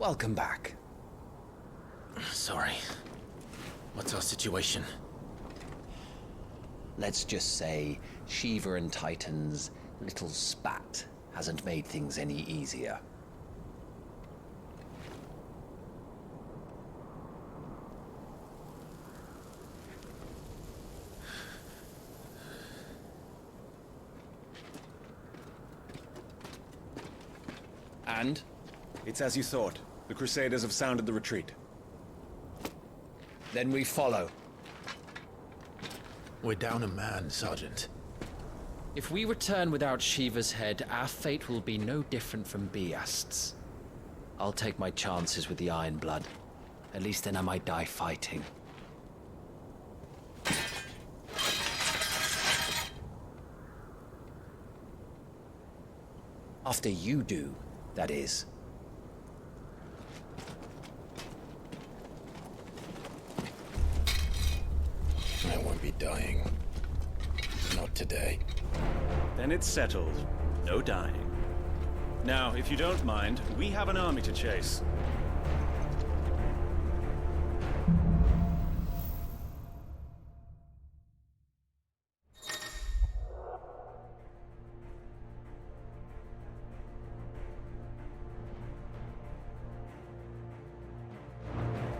welcome back. Sorry. What's our situation? Let's just say Shiva and Titan's little spat hasn't made things any easier. And? It's as you thought. The Crusaders have sounded the retreat. Then we follow. We're down a man, Sergeant. If we return without Shiva's head, our fate will be no different from Biast's. I'll take my chances with the Iron Blood. At least then I might die fighting. After you do, that is. I won't be dying. Not today. Then it's settled. No dying. Now, if you don't mind, we have an army to chase.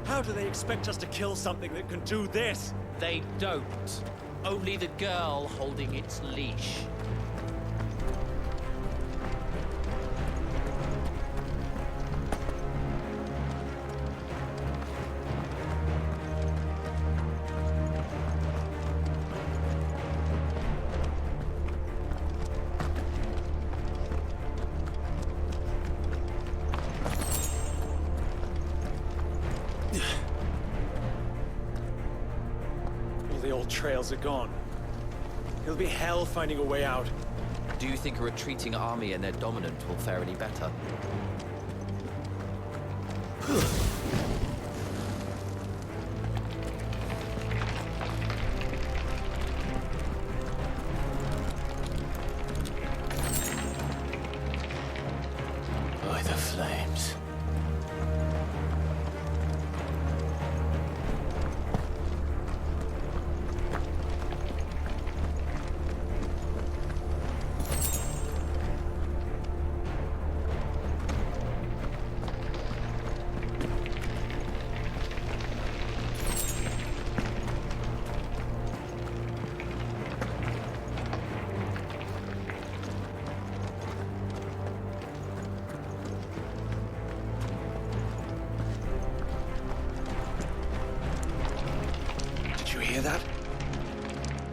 How do they expect us to kill something that can do this? They don't. Only the girl holding its leash. The old trails are gone. It'll be hell finding a way out. Do you think a retreating army and their dominant will fare any better? By the flames. Did you hear that?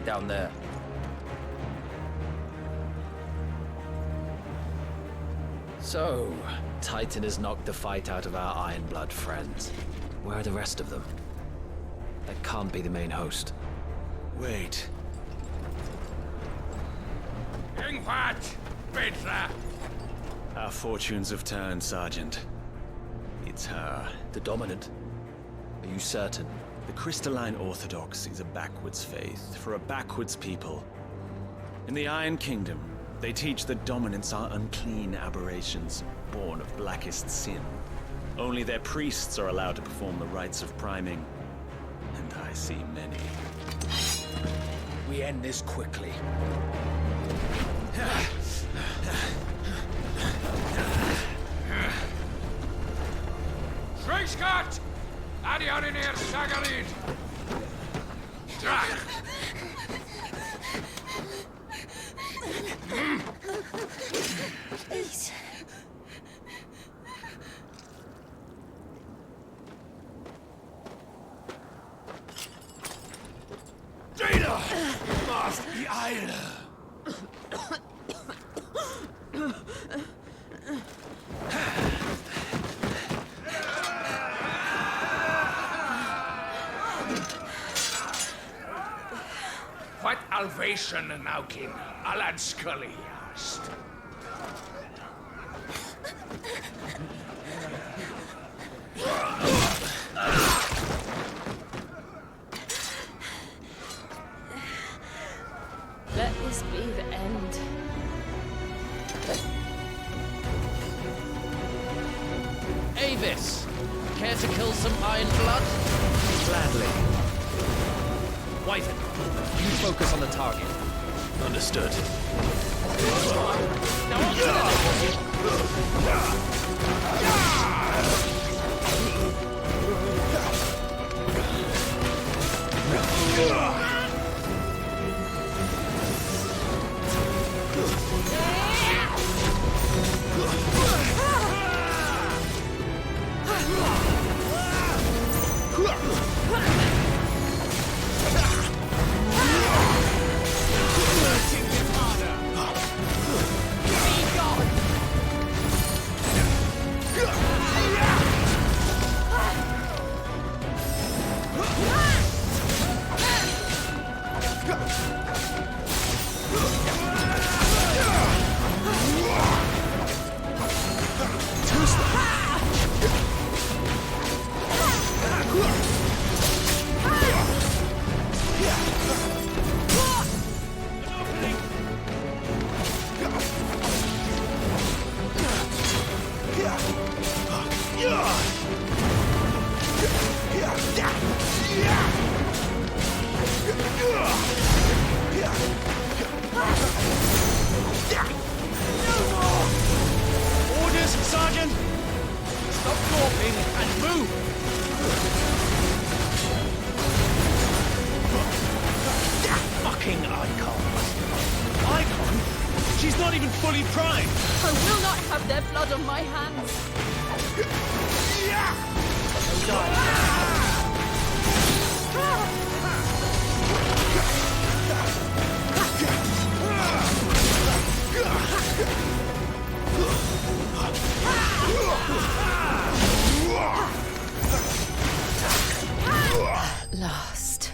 Down there. So, Titan has knocked the fight out of our Iron Blood friends. Where are the rest of them? That can't be the main host. Wait. Our fortunes have turned, Sergeant. It's her. The dominant? Are you certain? The Crystalline Orthodox is a backwards faith for a backwards people. In the Iron Kingdom, they teach that dominants are unclean aberrations, born of blackest sin. Only their priests are allowed to perform the rites of priming. And I see many. We end this quickly. Schreiskart! Adioninir Sagarid! Drach! Please. Data! Must be Eile! What Alvation Naukin, Alad Scully asked. Let this be the end. Avis! to kill some Iron Blood? Gladly. Wyvern, you focus on the target. Understood. Now on to the next. Orders, Sergeant! Stop gawping and move! Fucking icons! Icon? She's not even fully primed! I will not have their blood on my hands. Last.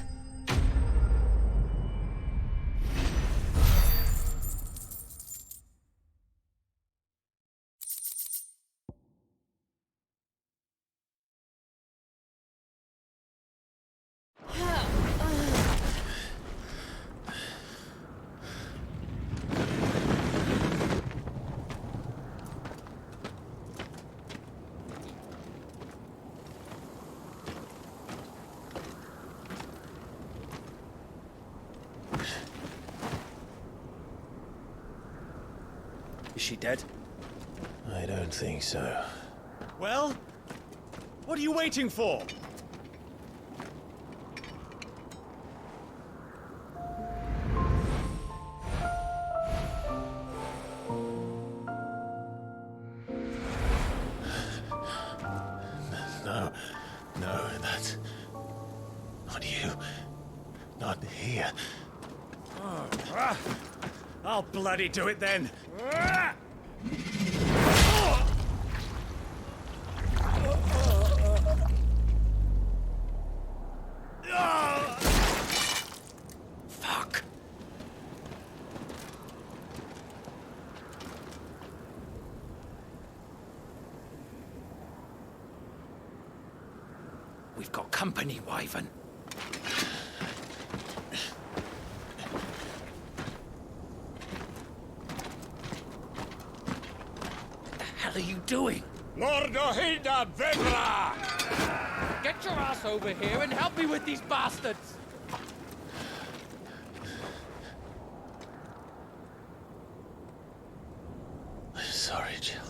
Is she dead? I don't think so. Well? What are you waiting for? No, that's not you. Not here. I'll bloody do it then! Fuck. We've got company, Wyvern. What the hell are you doing? Lord Ohilda Vedra! Get your ass over here and help me with these bastards! I'm sorry, Jill.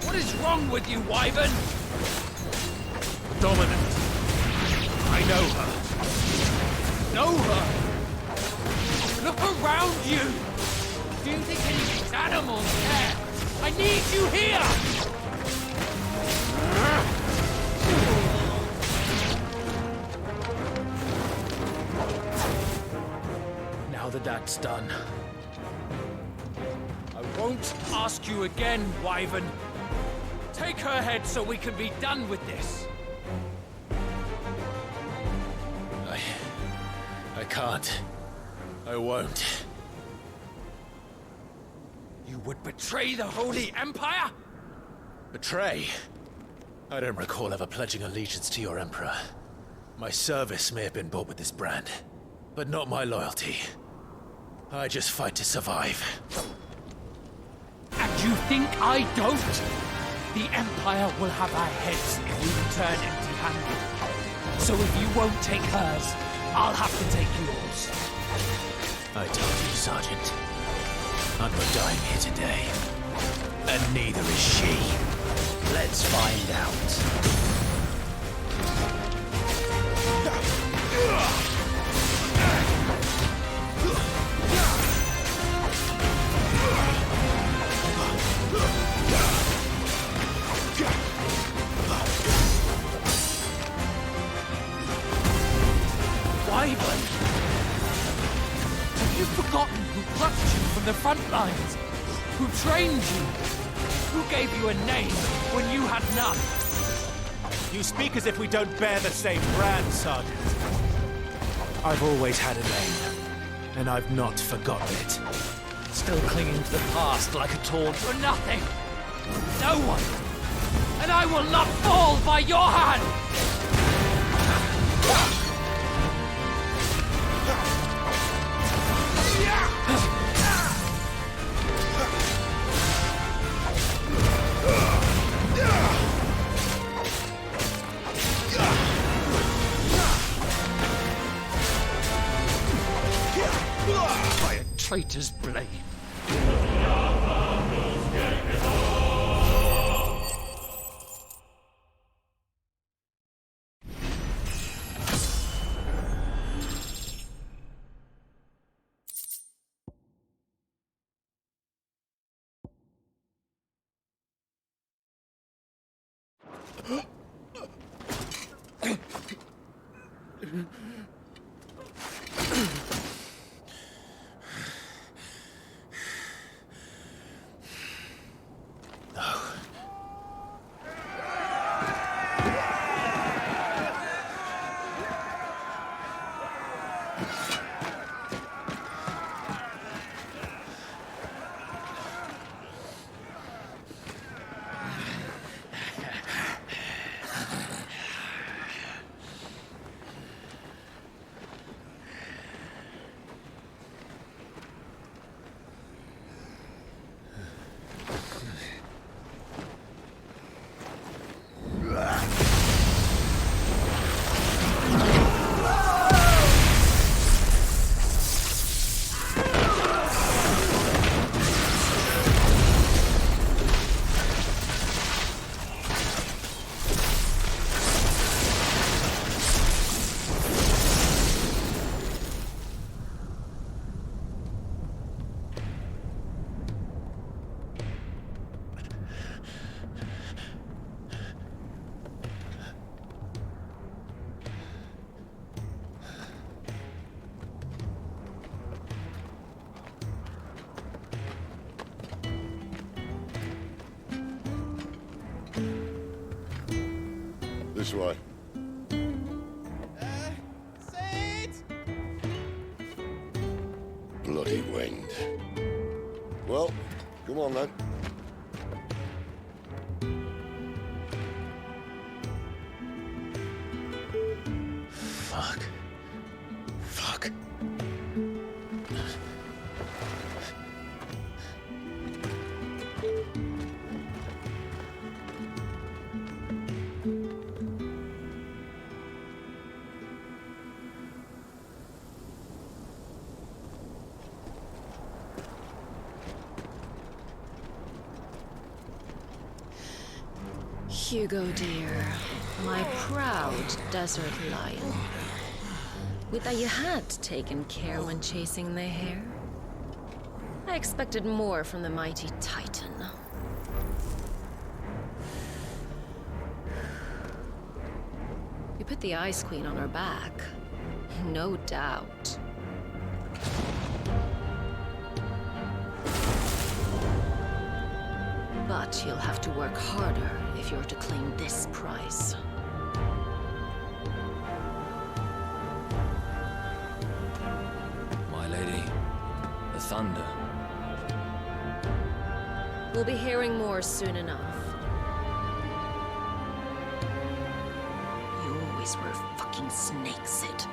What is wrong with you, Wyvern? Dominant. I know her. Know her? Look around you! Do you think any of these animals care? I need you here! Now that that's done, I won't ask you again, Wyvern. Take her head so we can be done with this. I can't. I won't. You would betray the Holy Empire? Betray? I don't recall ever pledging allegiance to your Emperor. My service may have been bought with this brand, but not my loyalty. I just fight to survive. And you think I don't? The Empire will have our heads if we return empty-handed. So if you won't take hers, I'll have to take yours. I told you, Sergeant. I'm not dying here today. And neither is she. Let's find out. Wyvern! Have you forgotten who plucked you from the front lines? Who trained you? Who gave you a name when you had none? You speak as if we don't bear the same brand, Sergeant. I've always had a name, and I've not forgotten it. Still clinging to the past like a taunt for nothing. No one. And I will not fall by your hand! By a traitor's blade. This way. Bloody wind. Well, come on then. Fuck. Fuck. Hugo, dear, my proud desert lion. Would that you had taken care when chasing the hare. I expected more from the mighty Titan. You put the Ice Queen on her back, no doubt. But you'll have to work harder if you're to claim this prize. My lady, the thunder. We'll be hearing more soon enough. snakes it.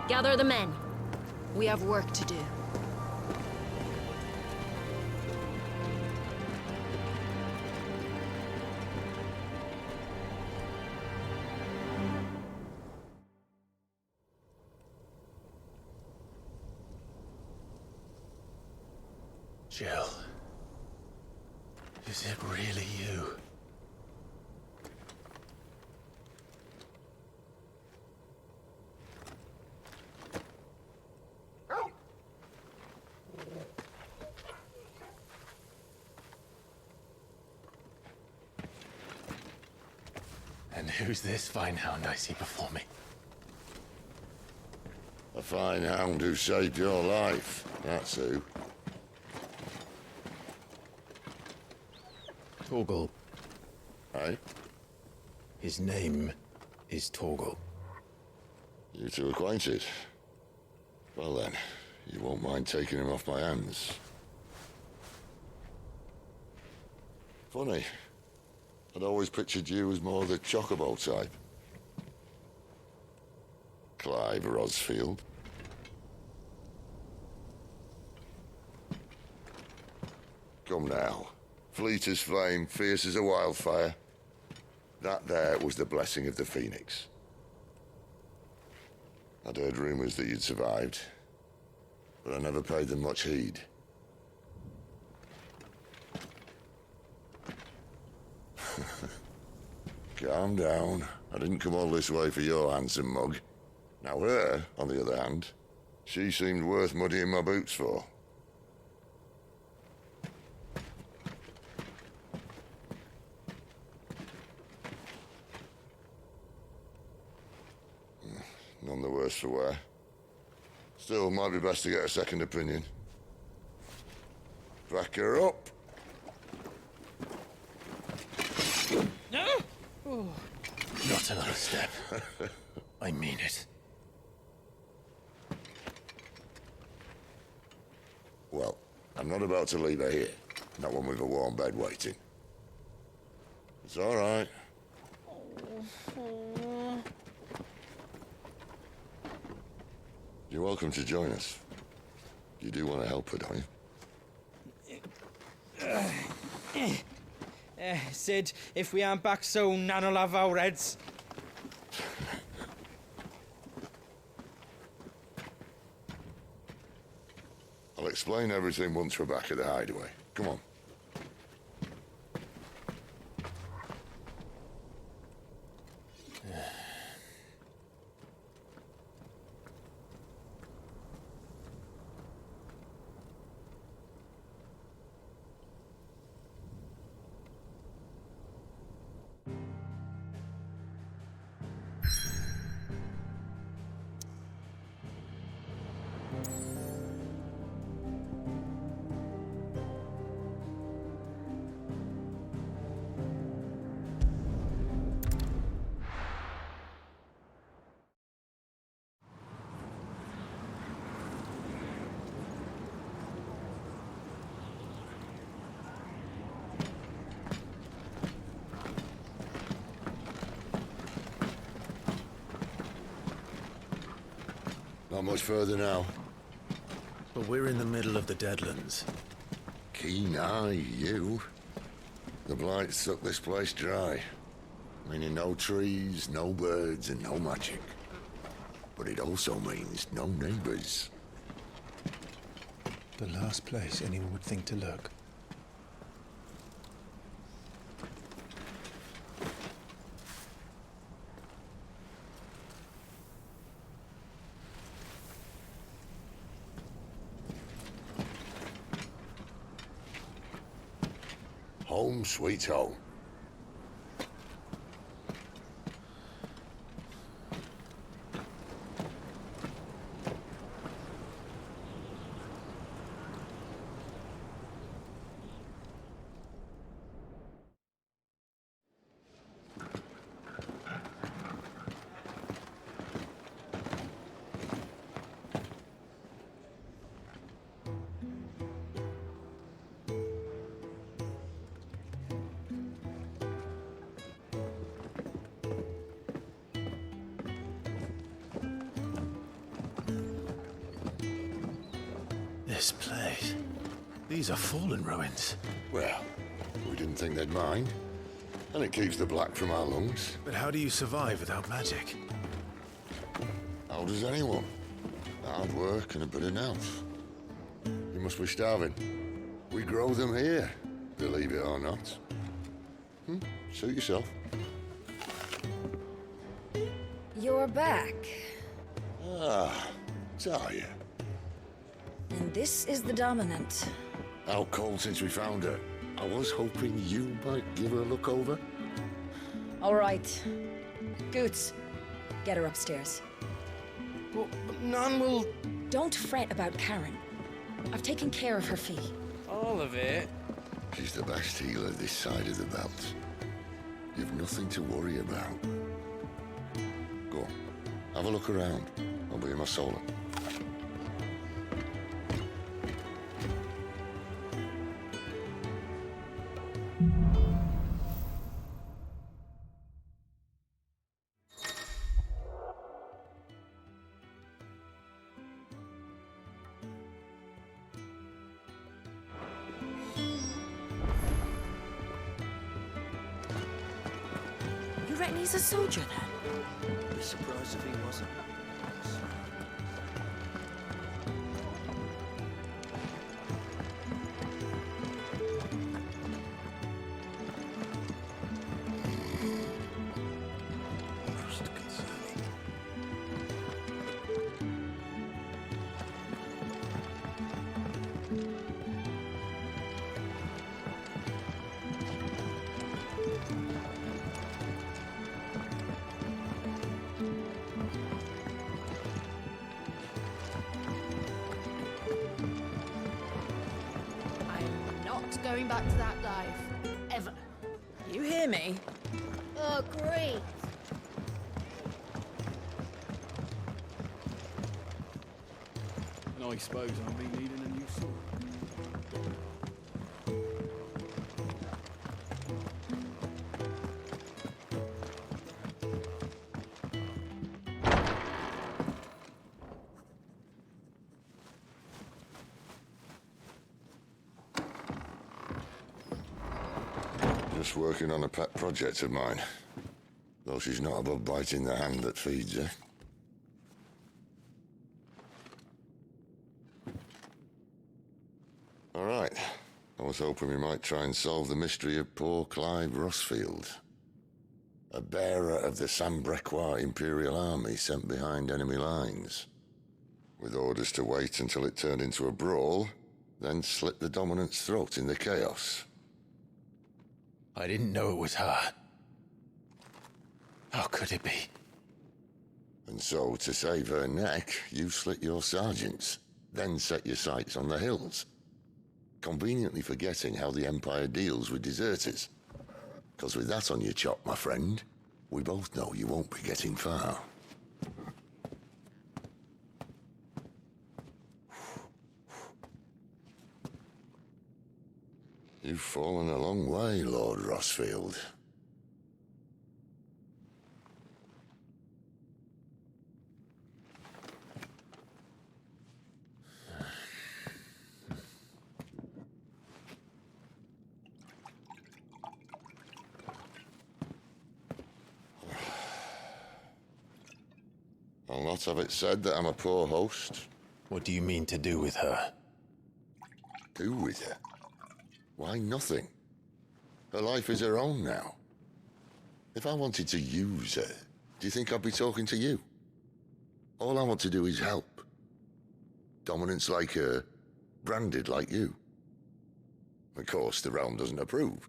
Gather the men. We have work to do. Jill. Is it really you? And who's this fine hound I see before me? A fine hound who saved your life, that's who. Torgal. Hey? His name is Torgal. You two acquainted? Well then, you won't mind taking him off my hands. Funny. I'd always pictured you as more the chocobo type. Clive Rosfield. Come now. Fleet as flame, fierce as a wildfire. That there was the blessing of the Phoenix. I'd heard rumors that you'd survived, but I never paid them much heed. Calm down. I didn't come all this way for your handsome mug. Now her, on the other hand, she seemed worth muddying my boots for. None the worse for wear. Still, might be best to get a second opinion. Back her up. Not another step. I mean it. Well, I'm not about to leave her here. Not one with a warm bed waiting. It's all right. You're welcome to join us. You do want to help her, don't you? Sid, if we aren't back soon, Nan'll have our heads. I'll explain everything once we're back at the hideaway. Come on. Not much further now. But we're in the middle of the Deadlands. Keen eye, you. The blight sucked this place dry. Meaning no trees, no birds, and no magic. But it also means no neighbors. The last place anyone would think to look. Home sweet home. This place. These are fallen ruins. Well, we didn't think they'd mind. And it keeps the black from our lungs. But how do you survive without magic? How does anyone? Hard work and a bit of nerve. You must be starving. We grow them here, believe it or not. Suit yourself. You're back. Ah, Talia. And this is the Dominant. Out cold since we found her. I was hoping you might give her a look over. All right. Goots, get her upstairs. But Nan will... Don't fret about Karen. I've taken care of her fee. All of it? She's the best healer this side of the belt. You've nothing to worry about. Go on, have a look around. I'll be in my solar. You reckon he's a soldier then? Be surprised if he wasn't. Going back to that dive. Ever. You hear me? Oh, great. And I suppose I'll be needing a new sword. Just working on a pet project of mine. Though she's not above biting the hand that feeds her. All right. I was hoping we might try and solve the mystery of poor Clive Rossfield. A bearer of the Sambrequois Imperial Army sent behind enemy lines. With orders to wait until it turned into a brawl, then slit the Dominant's throat in the chaos. I didn't know it was her. How could it be? And so, to save her neck, you slit your sergeants, then set your sights on the hills. Conveniently forgetting how the Empire deals with deserters. Because with that on your chop, my friend, we both know you won't be getting far. You've fallen a long way, Lord Rossfield. I'll not have it said that I'm a poor host. What do you mean to do with her? Do with her? Why, nothing. Her life is her own now. If I wanted to use her, do you think I'd be talking to you? All I want to do is help. Dominants like her, branded like you. Of course, the realm doesn't approve,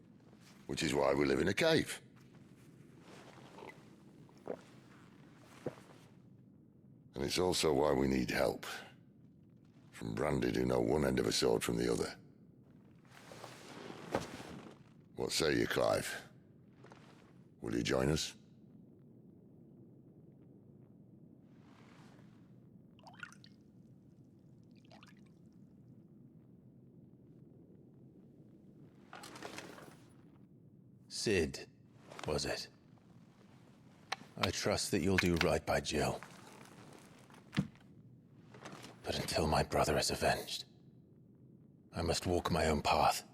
which is why we live in a cave. And it's also why we need help. From branded who know one end of a sword from the other. What say you, Clive? Will you join us? Sid, was it? I trust that you'll do right by Jill. But until my brother is avenged, I must walk my own path.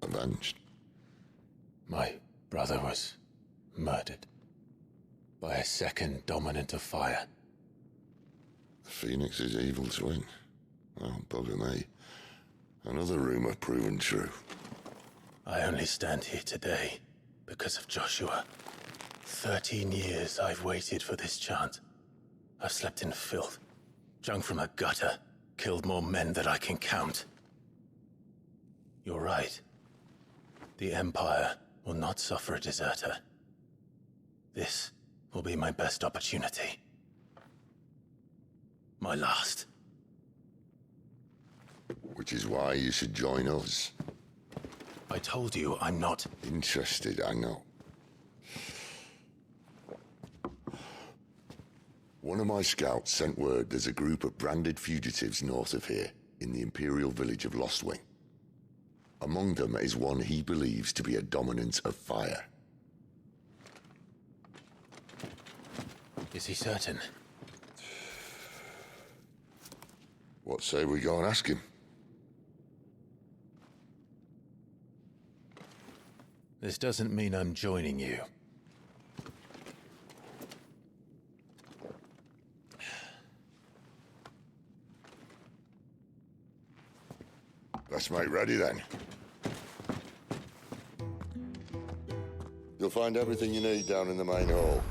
Avenged. My brother was murdered by a second dominant of fire. The Phoenix's evil twin. Oh, bugger me. Another rumor proven true. I only stand here today because of Joshua. 13 years I've waited for this chance. I've slept in filth, drunk from a gutter, killed more men than I can count. You're right. The Empire will not suffer a deserter. This will be my best opportunity. My last. Which is why you should join us. I told you I'm not interested, I know. One of my scouts sent word there's a group of branded fugitives north of here, in the Imperial village of Lostwing. Among them is one he believes to be a dominant of fire. Is he certain? What say we go and ask him? This doesn't mean I'm joining you. Let's make ready then. You'll find everything you need down in the main hall,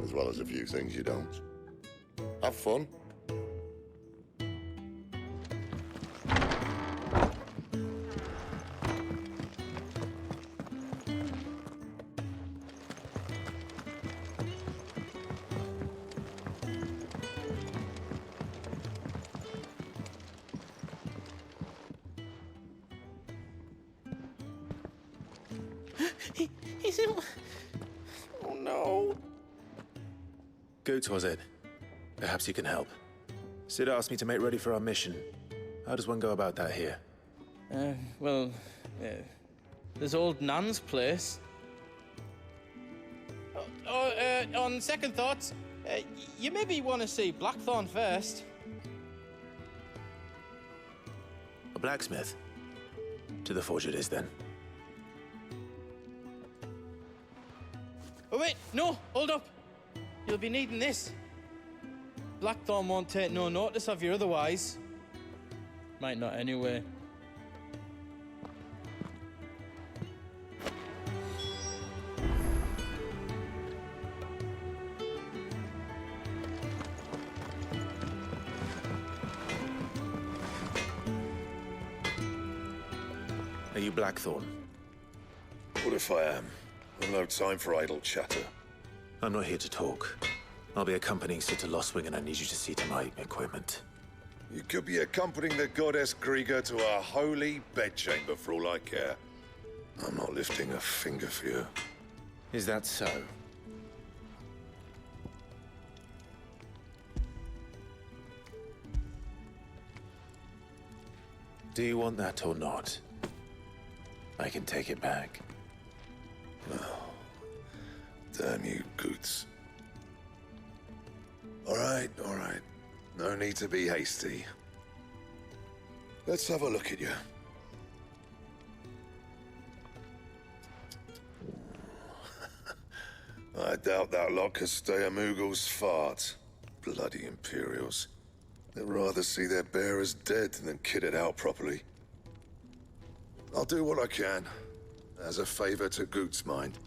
as well as a few things you don't. Have fun. He's in... Oh no. Goots, was it? Perhaps you can help. Sid asked me to make ready for our mission. How does one go about that here? There's old Nan's place. On second thoughts, you maybe want to see Blackthorn first. A blacksmith? To the forge it is, then. Oh wait, no, hold up. You'll be needing this. Blackthorn won't take no notice of you otherwise. Might not anyway. Are you Blackthorn? What if I am? I've no time for idle chatter. I'm not here to talk. I'll be accompanying Sid to Lostwing, and I need you to see to my equipment. You could be accompanying the goddess Krieger to a holy bedchamber for all I care. I'm not lifting a finger for you. Is that so? Do you want that or not? I can take it back. Oh, damn you, Goots. All right. No need to be hasty. Let's have a look at you. I doubt that lot could stay a Moogle's fart. Bloody Imperials. They'd rather see their bearers dead than kitted out properly. I'll do what I can, as a favor to Goot's mind.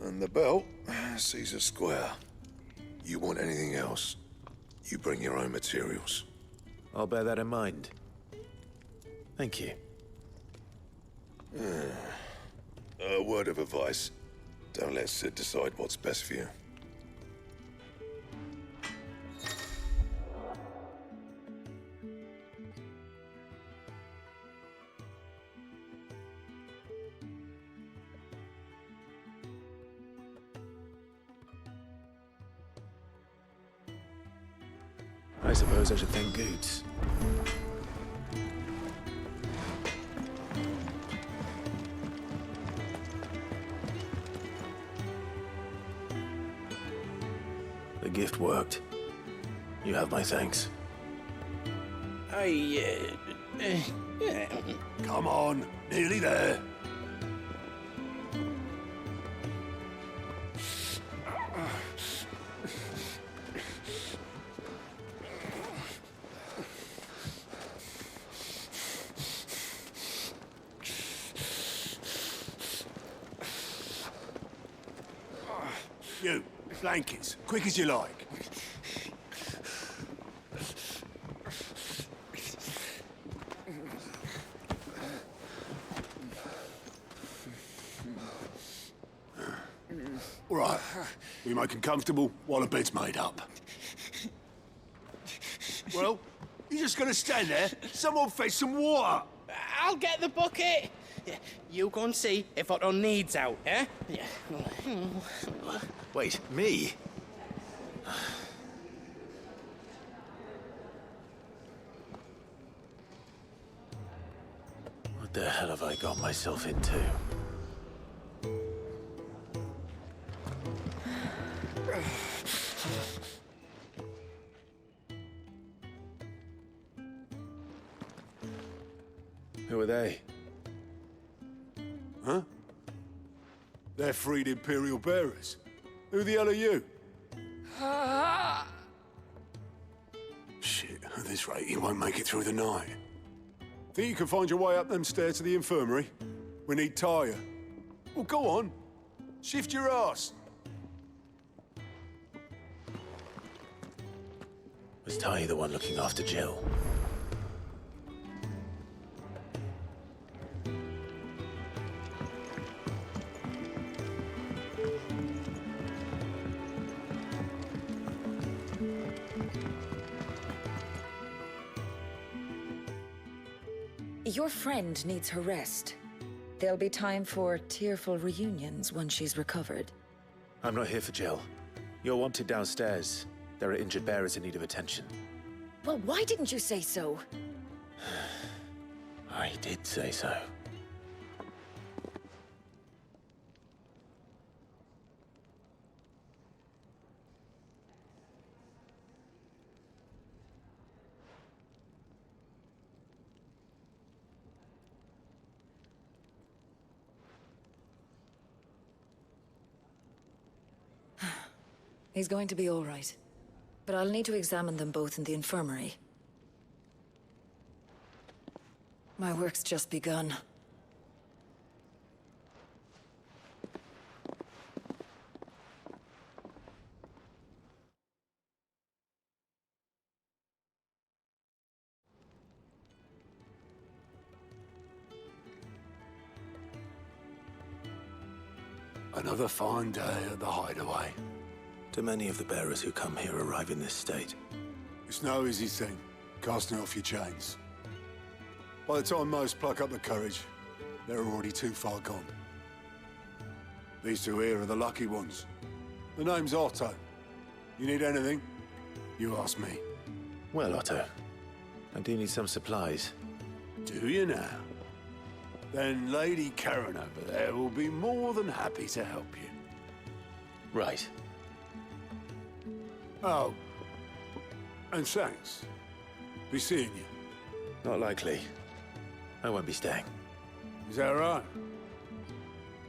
And the belt sees a square. You want anything else, you bring your own materials. I'll bear that in mind. Thank you. A word of advice. Don't let Sid decide what's best for you. I suppose I should thank Goots. The gift worked. You have my thanks. Come on, nearly there. You, blankets, quick as you like. All right, we make 'em comfortable while the bed's made up. Well, you just gonna stand there? Someone fetch some water. I'll get the bucket. You go and see if Otto needs out, eh? Wait, me? What the hell have I got myself into? Who are they? Huh? They're freed Imperial bearers. Who the hell are you? Shit, at this rate, you won't make it through the night. Think you can find your way up them stairs to the infirmary? We need Tyre. Well, go on. Shift your ass. Was Ty the one looking after Jill? Your friend needs her rest. There'll be time for tearful reunions once she's recovered. I'm not here for Jill. You're wanted downstairs. There are injured bearers in need of attention. Well, why didn't you say so? I did say so. He's going to be all right. But I'll need to examine them both in the infirmary. My work's just begun. Another fine day at the hideaway. Do many of the bearers who come here arrive in this state? It's no easy thing, casting off your chains. By the time most pluck up the courage, they're already too far gone. These two here are the lucky ones. The name's Otto. You need anything, you ask me. Well, Otto, I do need some supplies. Do you now? Then Lady Karen over there will be more than happy to help you. Right. Oh, and thanks. Be seeing you. Not likely. I won't be staying. Is that right?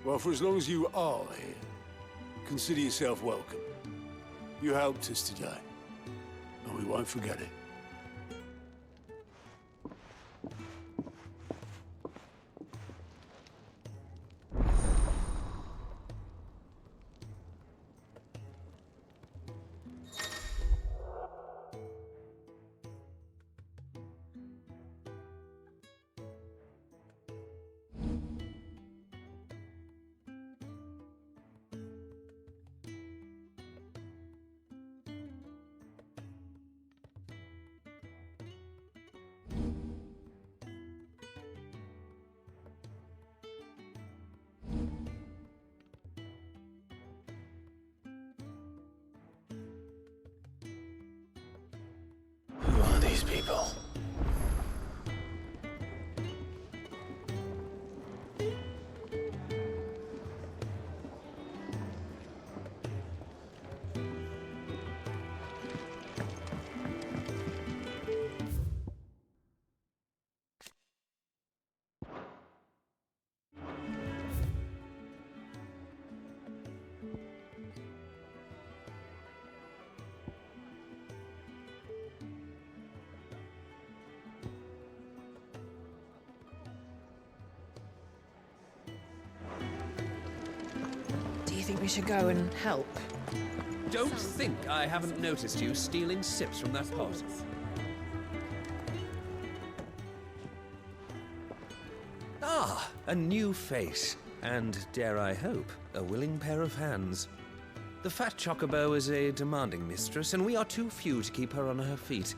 Well, for as long as you are here, consider yourself welcome. You helped us today, and we won't forget it. these people. Do you think we should go and help? Don't think I haven't noticed you stealing sips from that pot. Ah, a new face. And, dare I hope, a willing pair of hands. The fat chocobo is a demanding mistress, and we are too few to keep her on her feet.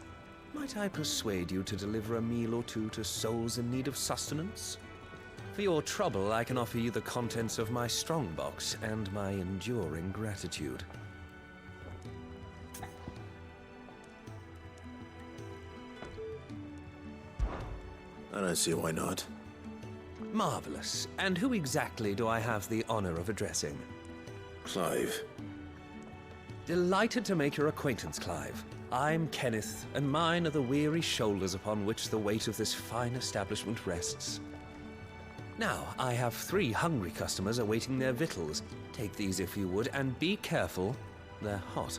Might I persuade you to deliver a meal or two to souls in need of sustenance? For your trouble, I can offer you the contents of my strongbox and my enduring gratitude. I don't see why not. Marvelous. And who exactly do I have the honor of addressing? Clive. Delighted to make your acquaintance, Clive. I'm Kenneth, and mine are the weary shoulders upon which the weight of this fine establishment rests. Now, I have 3 hungry customers awaiting their victuals. Take these if you would, and be careful, they're hot.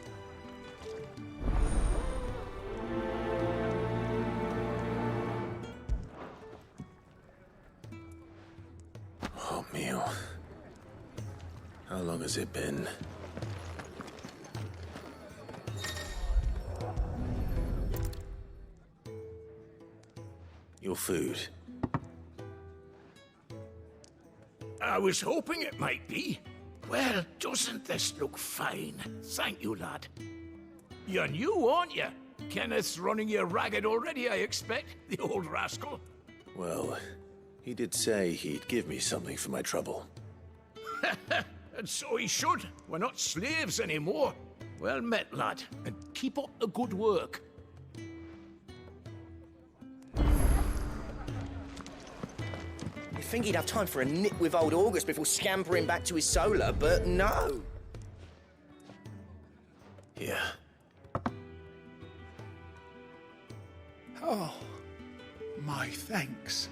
Hot meal. How long has it been? Your food. I was hoping it might be. Well, doesn't this look fine? Thank you, lad. You're new, aren't you? Kenneth's running you ragged already, I expect, the old rascal. Well, he did say he'd give me something for my trouble. And so he should. We're not slaves anymore. Well met, lad, and keep up the good work. You'd think he'd have time for a nip with old August before scampering back to his solar, but no. Yeah. Oh, my thanks.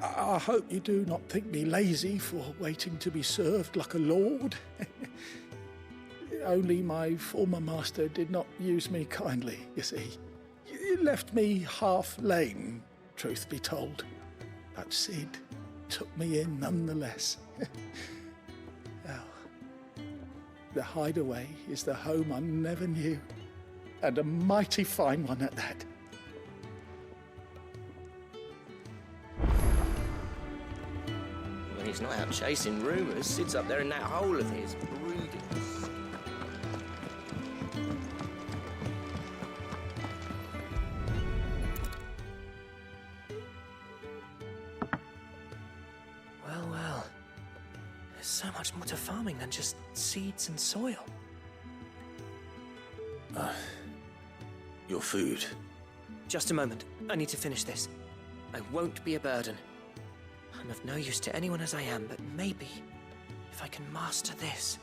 I hope you do not think me lazy for waiting to be served like a lord. Only my former master did not use me kindly, you see. He left me half lame, truth be told. But Sid took me in nonetheless. Well, the hideaway is the home I never knew, and a mighty fine one at that. When he's not out chasing rumours, Sid's up there in that hole of his, brooding. Well. There's so much more to farming than just seeds and soil. Your food. Just a moment. I need to finish this. I won't be a burden. I'm of no use to anyone as I am, but maybe if I can master this.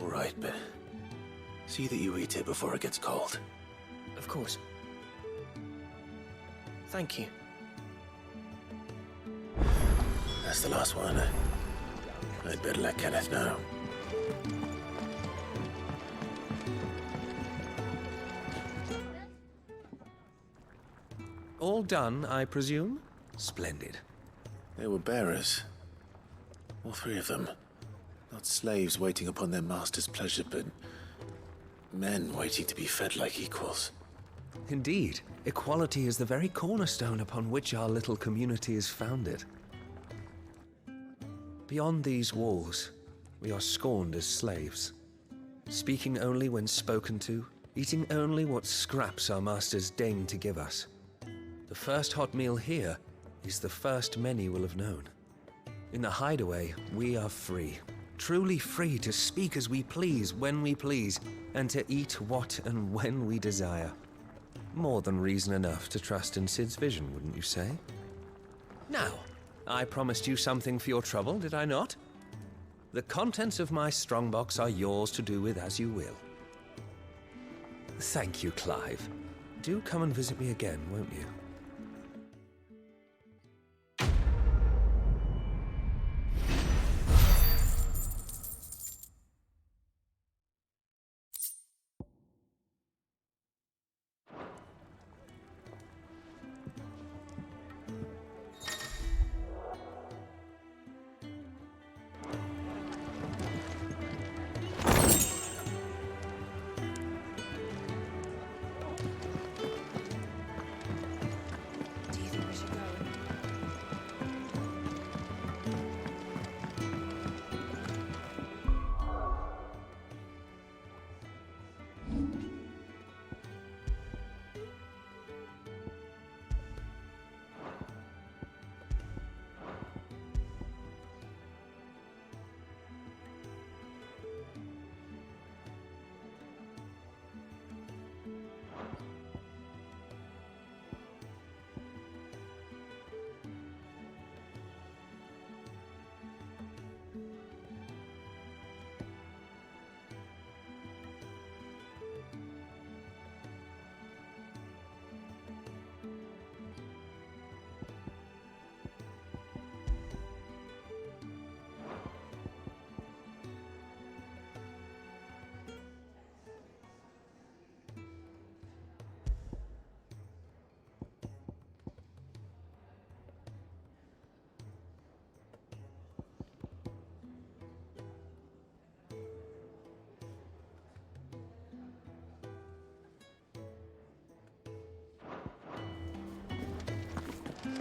All right, but see that you eat it before it gets cold. Of course. Thank you. That's the last one. I'd better let Kenneth know. All done, I presume? Splendid. They were bearers. All 3 of them. Not slaves waiting upon their master's pleasure, but men waiting to be fed like equals. Indeed, equality is the very cornerstone upon which our little community is founded. Beyond these walls, we are scorned as slaves, speaking only when spoken to, eating only what scraps our masters deign to give us. The first hot meal here is the first many will have known. In the hideaway, we are free. Truly free to speak as we please, when we please, and to eat what and when we desire. More than reason enough to trust in Sid's vision, wouldn't you say? Now, I promised you something for your trouble, did I not? The contents of my strongbox are yours to do with as you will. Thank you, Clive. Do come and visit me again, won't you?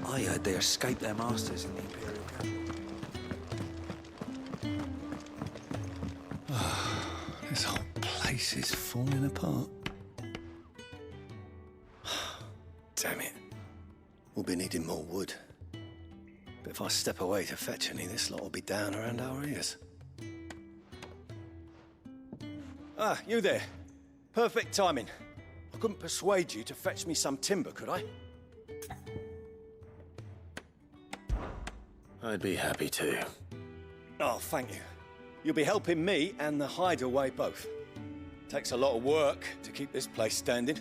I heard they escaped their masters in the Imperial capital. This whole place is falling apart. Damn it. We'll be needing more wood. But if I step away to fetch any, this lot will be down around our ears. Ah, you there. Perfect timing. I couldn't persuade you to fetch me some timber, could I? I'd be happy to. Oh, thank you. You'll be helping me and the hideaway both. Takes a lot of work to keep this place standing.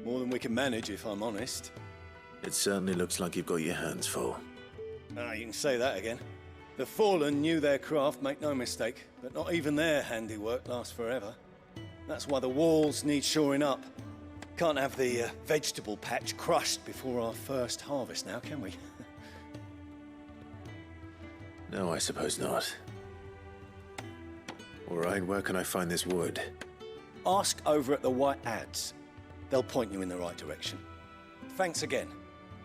More than we can manage, if I'm honest. It certainly looks like you've got your hands full. Ah, you can say that again. The Fallen knew their craft, make no mistake, but not even their handiwork lasts forever. That's why the walls need shoring up. Can't have the vegetable patch crushed before our first harvest now, can we? No, I suppose not. All right, where can I find this wood? Ask over at the White Ads. They'll point you in the right direction. Thanks again.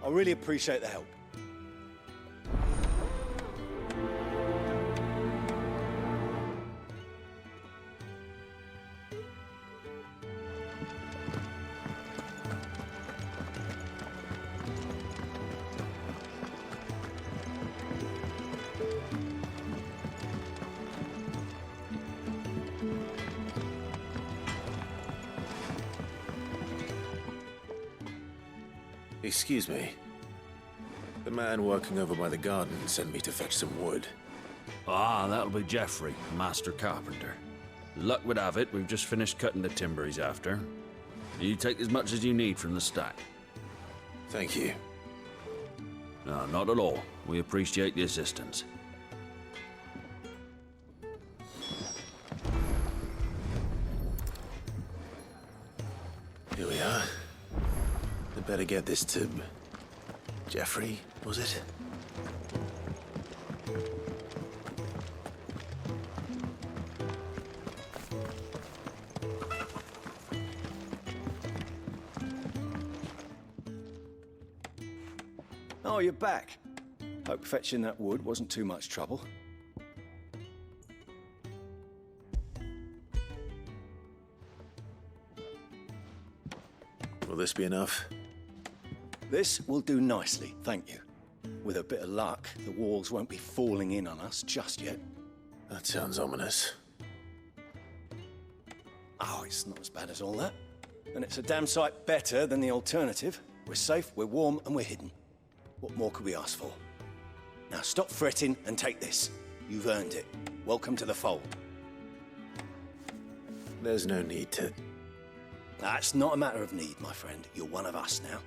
I really appreciate the help. Excuse me. The man working over by the garden sent me to fetch some wood. Ah, that'll be Geoffrey, master carpenter. Luck would have it, we've just finished cutting the timber he's after. You take as much as you need from the stack. Thank you. No, not at all. We appreciate the assistance. Here we are. I'd better get this to... Geoffrey, was it? Oh, you're back. Hope fetching that wood wasn't too much trouble. Will this be enough? This will do nicely, thank you. With a bit of luck, the walls won't be falling in on us just yet. That sounds ominous. Oh, it's not as bad as all that. And it's a damn sight better than the alternative. We're safe, we're warm, and we're hidden. What more could we ask for? Now stop fretting and take this. You've earned it. Welcome to the fold. There's no need to... That's not a matter of need, my friend. You're one of us now.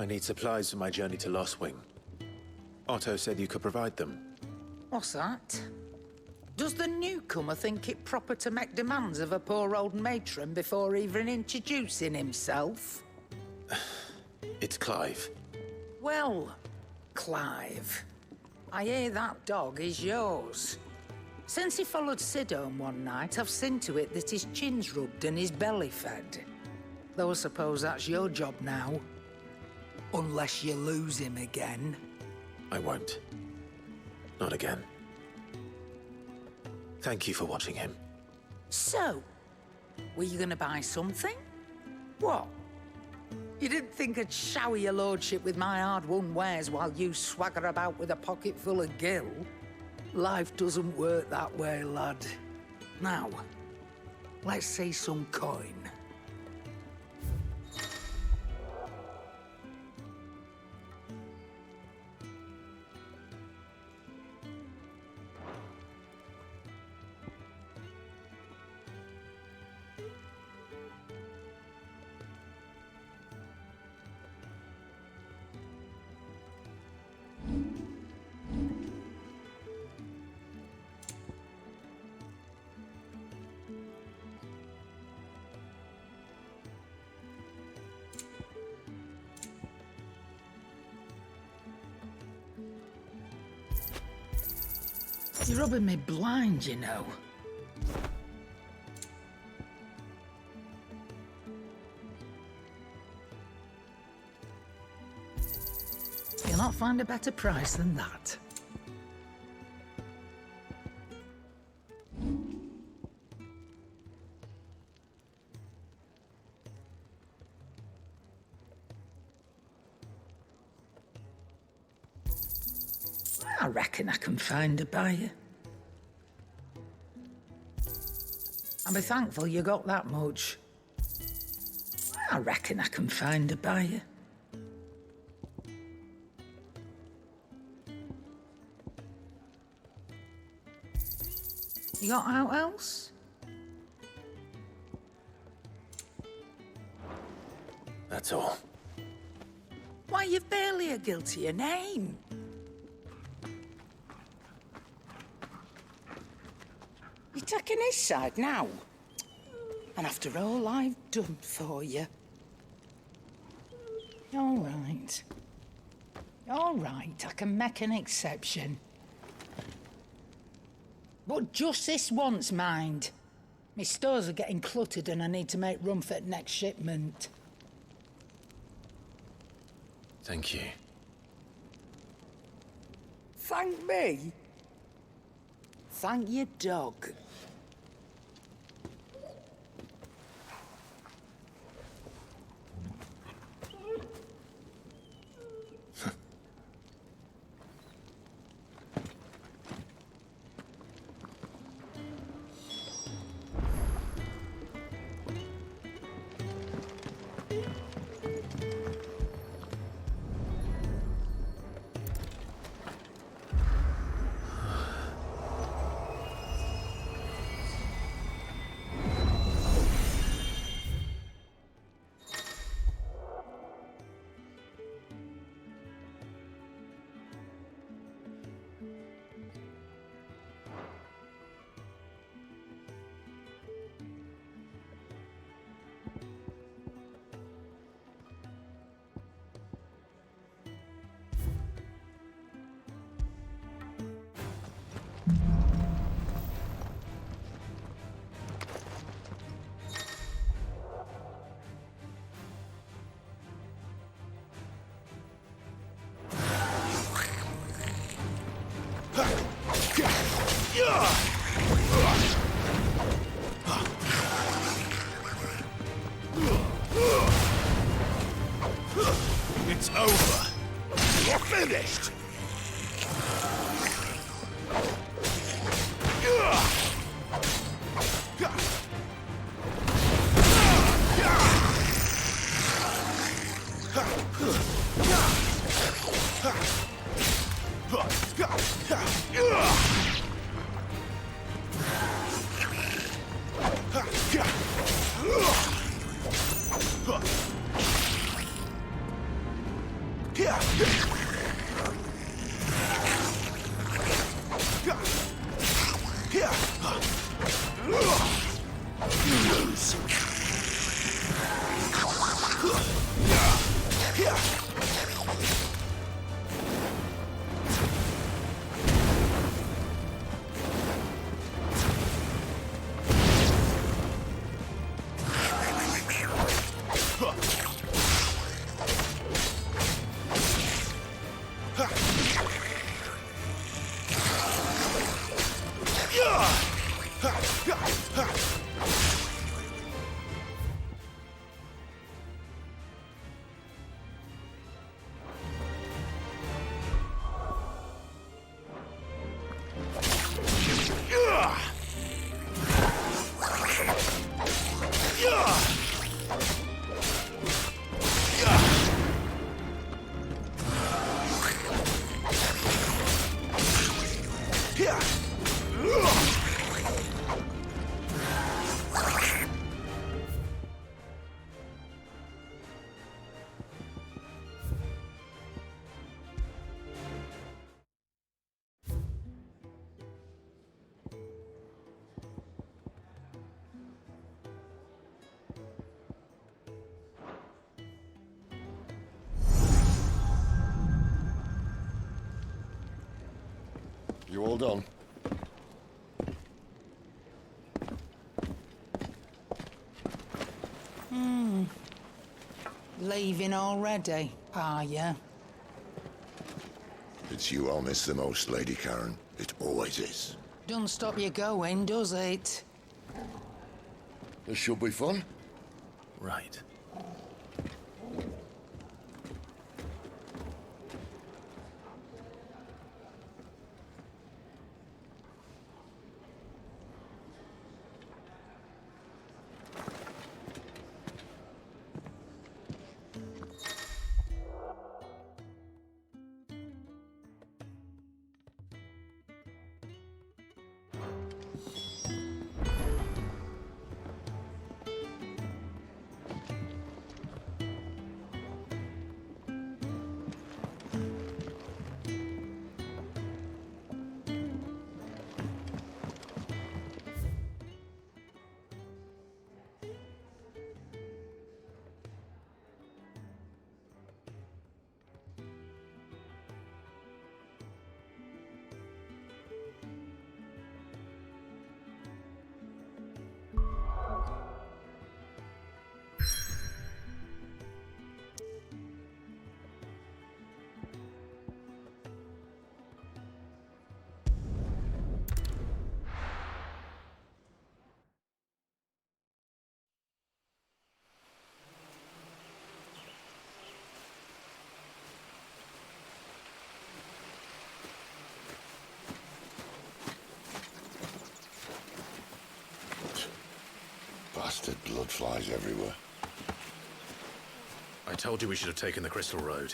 I need supplies for my journey to Lost Wing. Otto said you could provide them. What's that? Does the newcomer think it proper to make demands of a poor old matron before even introducing himself? It's Clive. Well, Clive, I hear that dog is yours. Since he followed Sid home one night, I've seen to it that his chin's rubbed and his belly fed. Though I suppose that's your job now. Unless you lose him again. I won't. Not again. Thank you for watching him. So, were you gonna buy something? What? You didn't think I'd shower your lordship with my hard-won wares while you swagger about with a pocket full of gil? Life doesn't work that way, lad. Now, let's see some coin. You're rubbing me blind, you know. You'll not find a better price than that. I reckon I can find a buyer. I'll be thankful you got that much. I reckon I can find a buyer. You got out else? That's all. Why, you've barely a guiltier name. You're taking his side now? And after all I've done for you. All right. All right, I can make an exception. But just this once, mind. My stores are getting cluttered and I need to make room for the next shipment. Thank you. Thank me? Thank your dog. It's over. You're finished. You all done? Leaving already, are you? It's you I'll miss the most, Lady Karen. It always is. Don't stop you going, does it? This should be fun. Right. blood flies everywhere. I told you we should have taken the Crystal Road.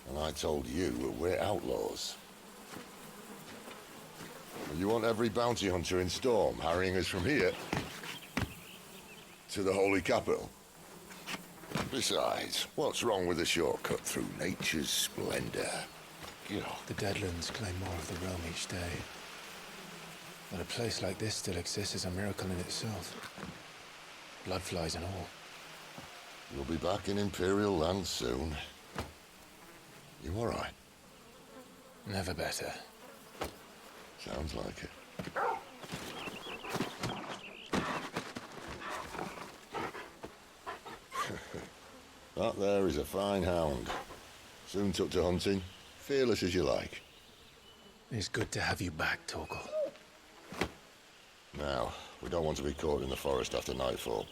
And I told you that we're outlaws. You want every bounty hunter in Storm harrying us from here to the Holy Capital? Besides, what's wrong with a shortcut through nature's splendor? You know. The Deadlands claim more of the realm each day. But a place like this still exists is a miracle in itself. Bloodflies and all. You'll be back in Imperial land soon. You all right? Never better. Sounds like it. That there is a fine hound. Soon took to hunting. Fearless as you like. It's good to have you back, Torgal. Now, we don't want to be caught in the forest after nightfall.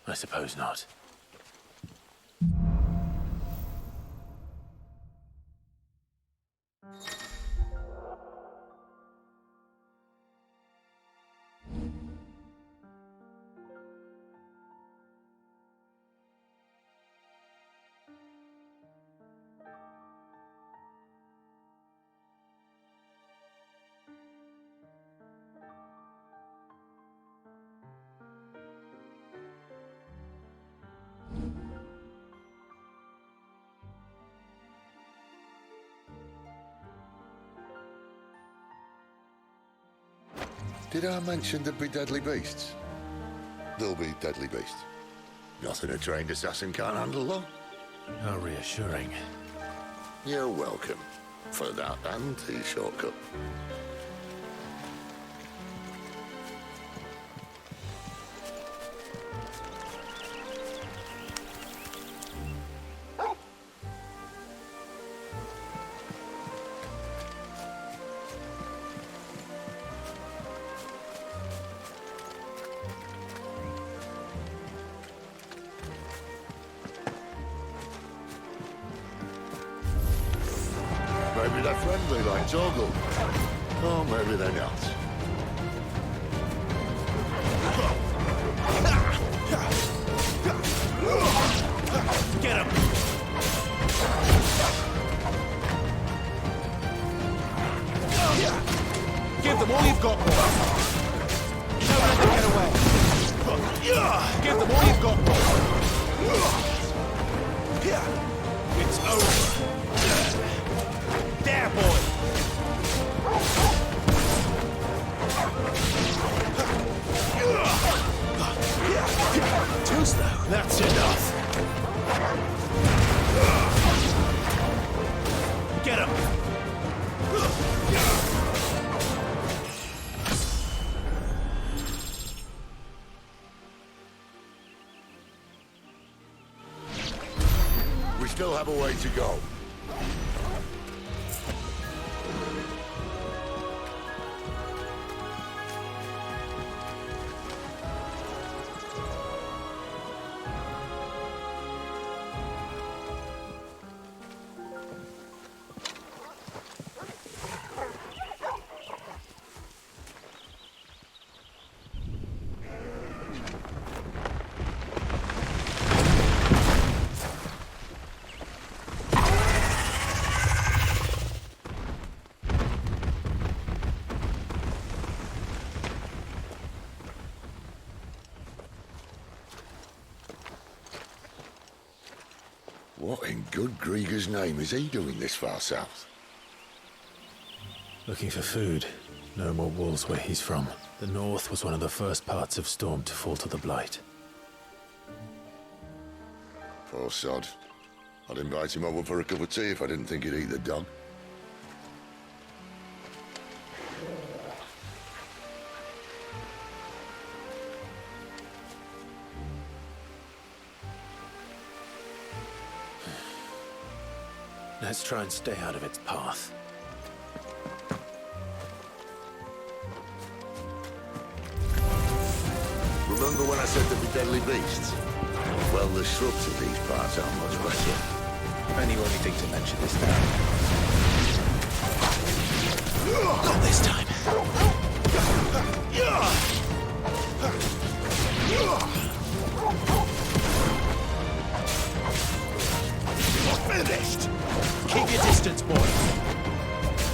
I suppose not. Did I mention there'd be deadly beasts? There'll be deadly beasts. Nothing a trained assassin can't handle, though. How reassuring. You're welcome. For that and the shortcut. Maybe they're friendly like Torgal. Or maybe they're not. Get him! Give them all you've got, boy. Don't let them get away. Give them all you've got, boy. It's over. There, boy! Too slow. That's enough. Get him! We still have a way to go. What in good Grieger's name is he doing this far south? Looking for food. No more wolves where he's from. The north was one of the first parts of Storm to fall to the Blight. Poor sod. I'd invite him over for a cup of tea if I didn't think he'd eat the dog. Let's try and stay out of its path. Remember when I said there'd be deadly beasts? Well, the shrubs of these parts aren't much better. And you only think to mention this now. Not this time.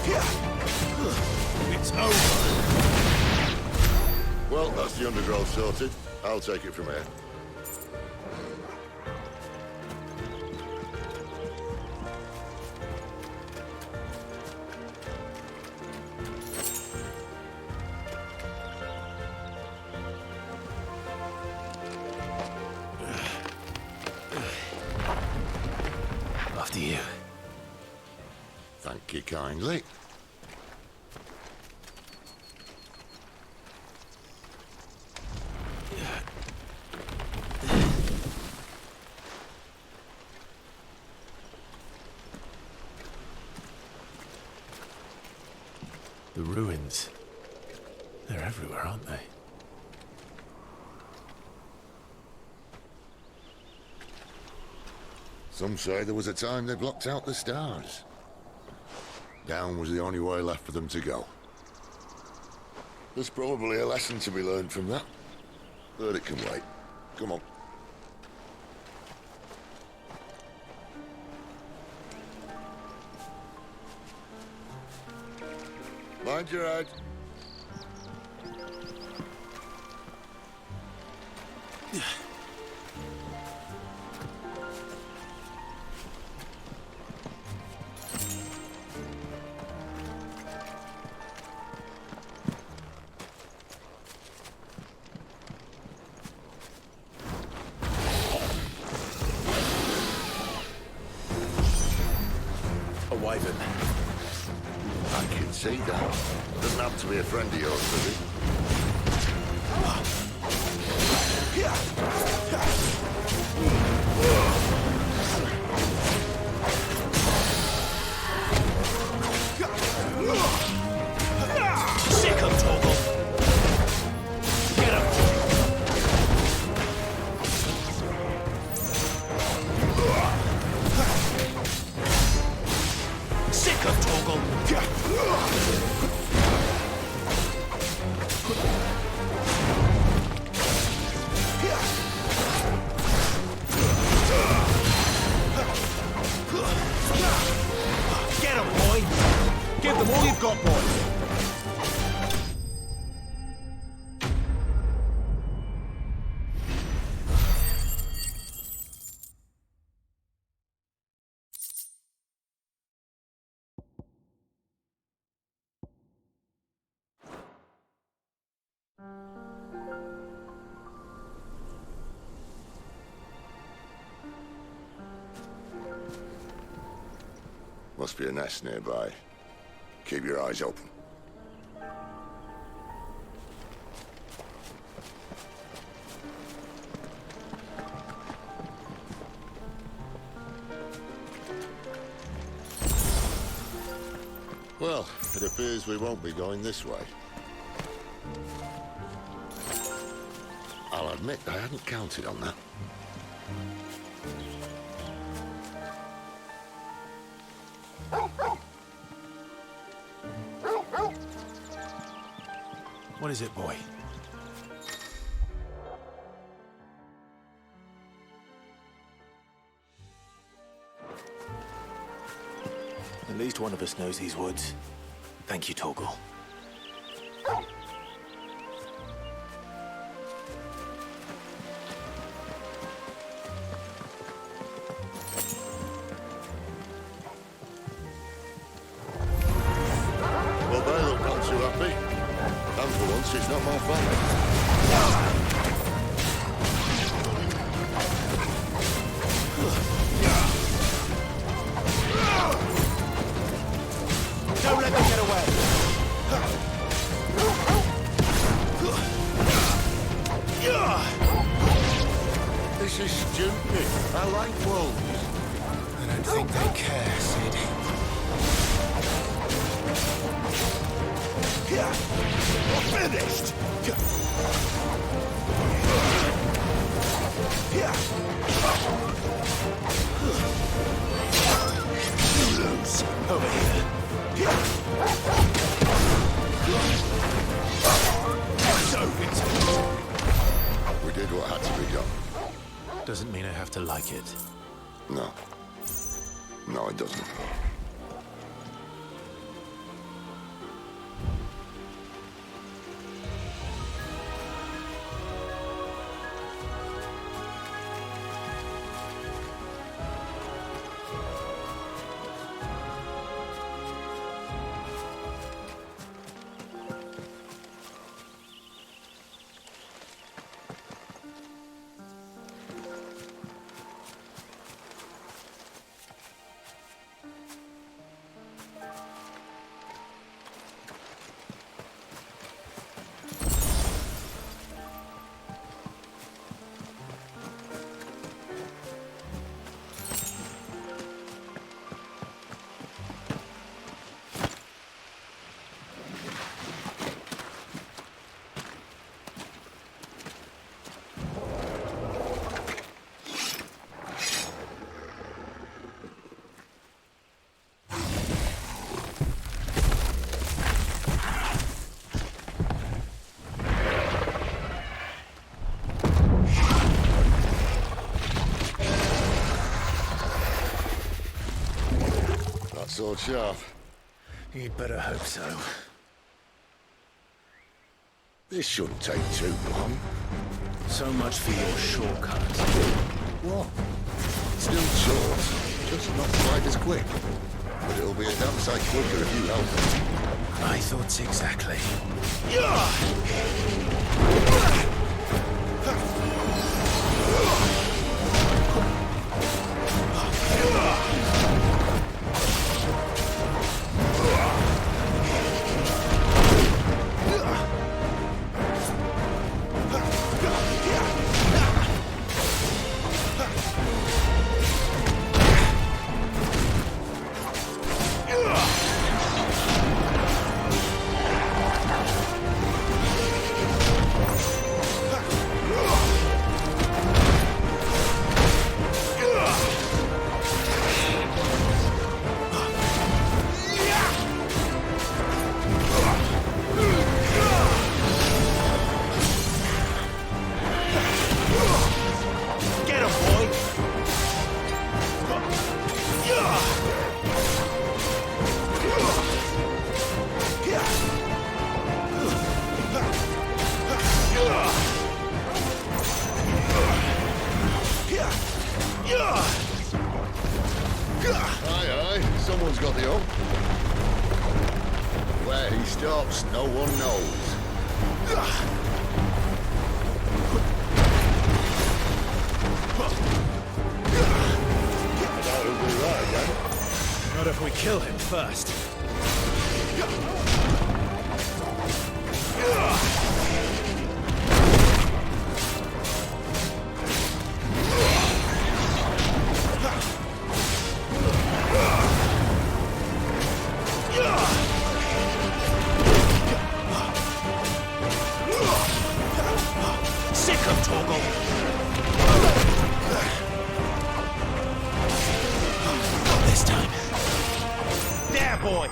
It's over. Well, that's the undergrowth sorted. I'll take it from here. After you. Thank you kindly. The ruins. They're everywhere, aren't they? Some say there was a time they blocked out the stars. Down was the only way left for them to go. There's probably a lesson to be learned from that. But it can wait. Come on. Mind your head. A wyvern. I can see that. Doesn't have to be a friend of yours, does it? Sick of Toggle. Get him. Sick of Toggle. Get him, boy. Give them all you've got, boy. Must be a nest nearby. Keep your eyes open. Well, it appears we won't be going this way. I'll admit I hadn't counted on that. What is it, boy? At least one of us knows these woods. Thank you, Torgal. Well, they look not too happy. And for once, it's not my fault. Don't let them get away. This is stupid. I like wolves. I don't think they care, Sid. We're finished. You lose. Over here. So We did what had to be done. Doesn't mean I have to like it. No. No, it doesn't. Still sharp. You'd better hope so. This shouldn't take too long. So much for your shortcut. What? Still short, just not quite as quick. But it'll be a damn sight quicker if you help me. My thoughts exactly. Aye, someone's got the hump. Where he stops, no one knows. That'll be right, then. Not if we kill him first. Sick of Torgal! Not this time. There, boy!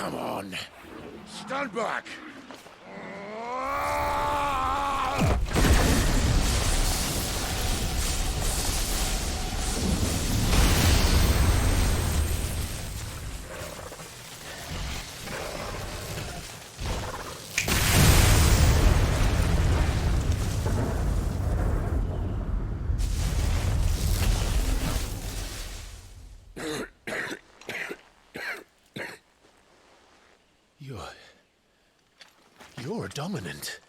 Come on. Stand back! You're a dominant.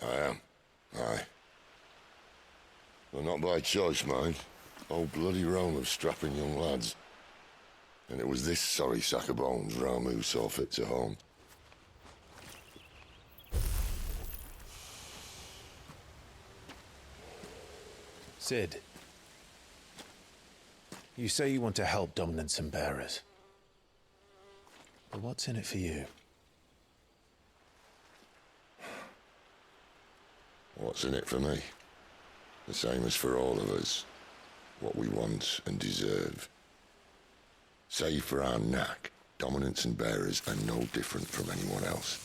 I am. Aye. Well, not by choice, mind. Old bloody realm of strapping young lads. And it was this sorry sack of bones Ramu saw fit to home. Sid, you say you want to help dominants and bearers. But what's in it for you? What's in it for me? The same as for all of us. What we want and deserve. Save for our knack, dominants and bearers are no different from anyone else.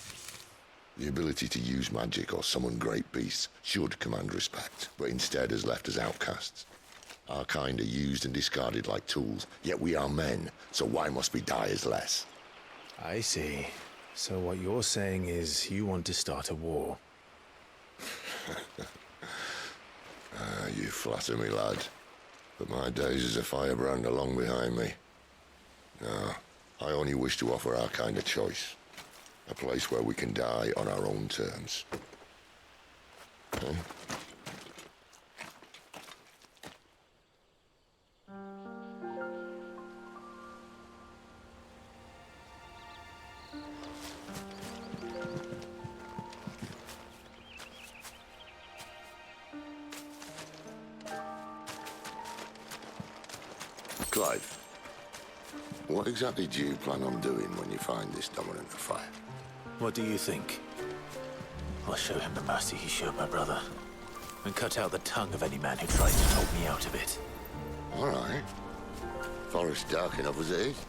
The ability to use magic or summon great beasts should command respect, but instead has left us outcasts. Our kind are used and discarded like tools, yet we are men, so why must we die as less? I see. So what you're saying is you want to start a war. You flatter me, lad. But my days as a firebrand are long behind me. No, I only wish to offer our kind a choice. A place where we can die on our own terms. Huh? Clive, what exactly do you plan on doing when you find this dominant of fire? What do you think? I'll show him the mercy he showed my brother, and cut out the tongue of any man who tries to talk me out of it. All right. Forest dark enough as it is.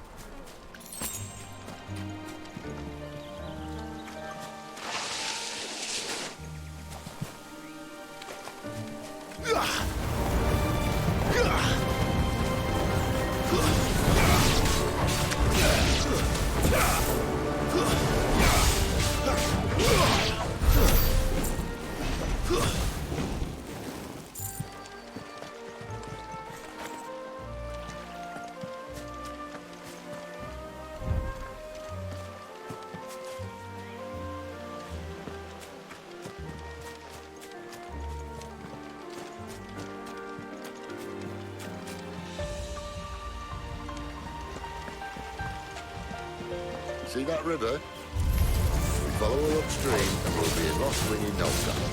See that river? We follow her upstream and we'll be in Lost Wing in no time.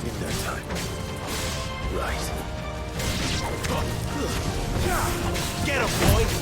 In no time. Right. Get him, boy!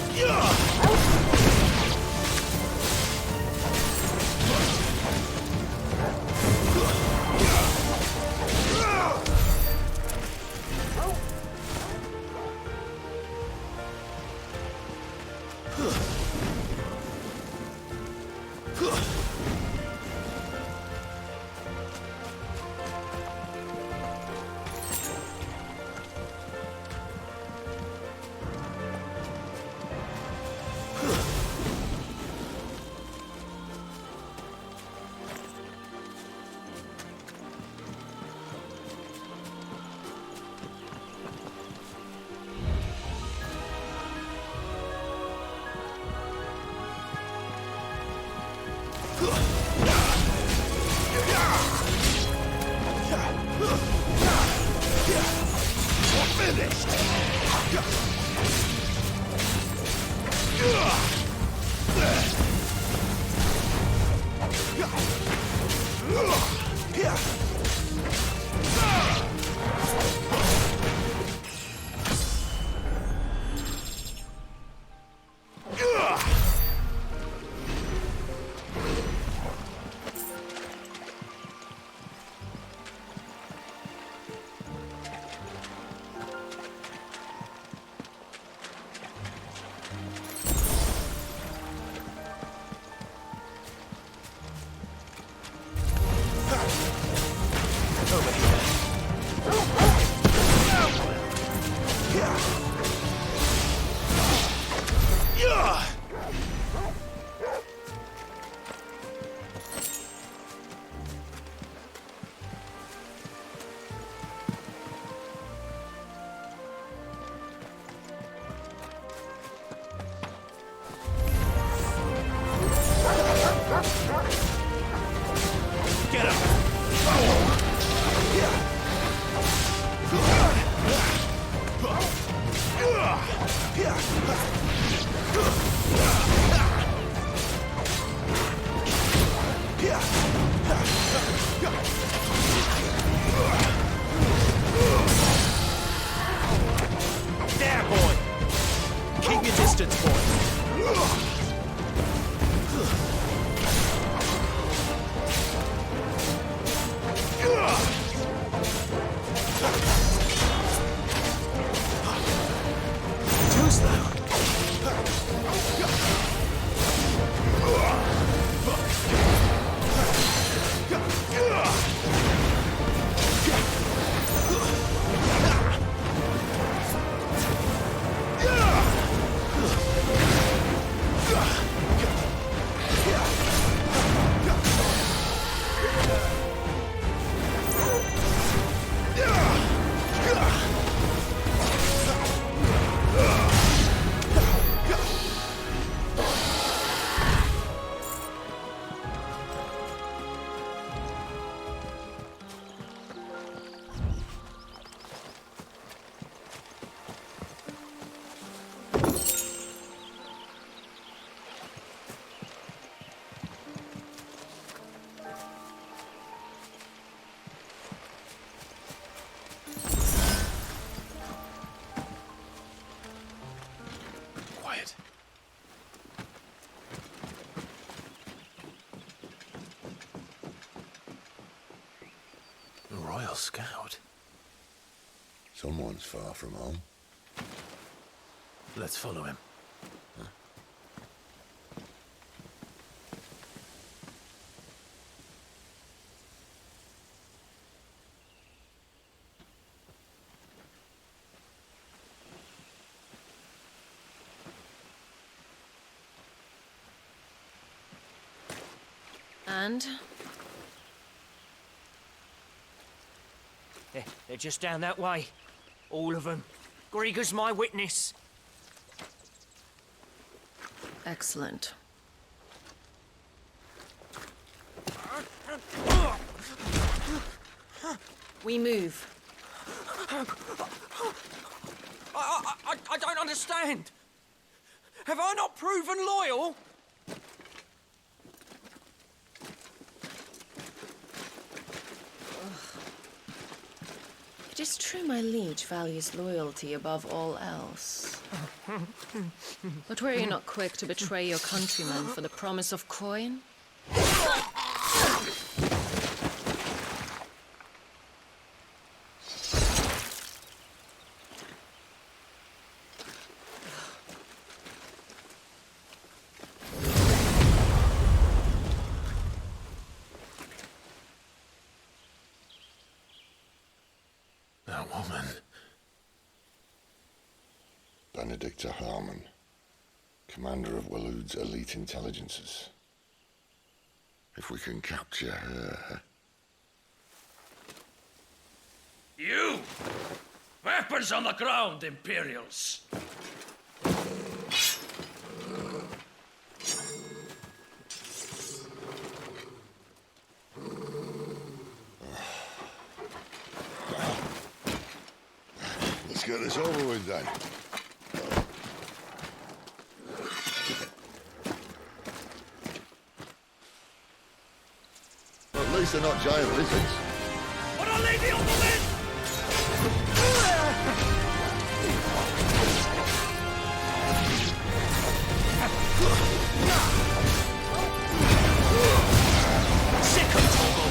scout. Someone's far from home. Let's follow him. And? They're just down that way. All of them. Grieger's my witness. Excellent. We move. I don't understand. Have I not proven loyal? It is true my liege values loyalty above all else. But were you not quick to betray your countrymen for the promise of coin? That woman. Benedicta Harmon, commander of Waloed's elite intelligences. If we can capture her... You! Weapons on the ground, Imperials! Let's get this over with then. At least they're not giant lizards. What a lady on the wind! Sick of Toggle!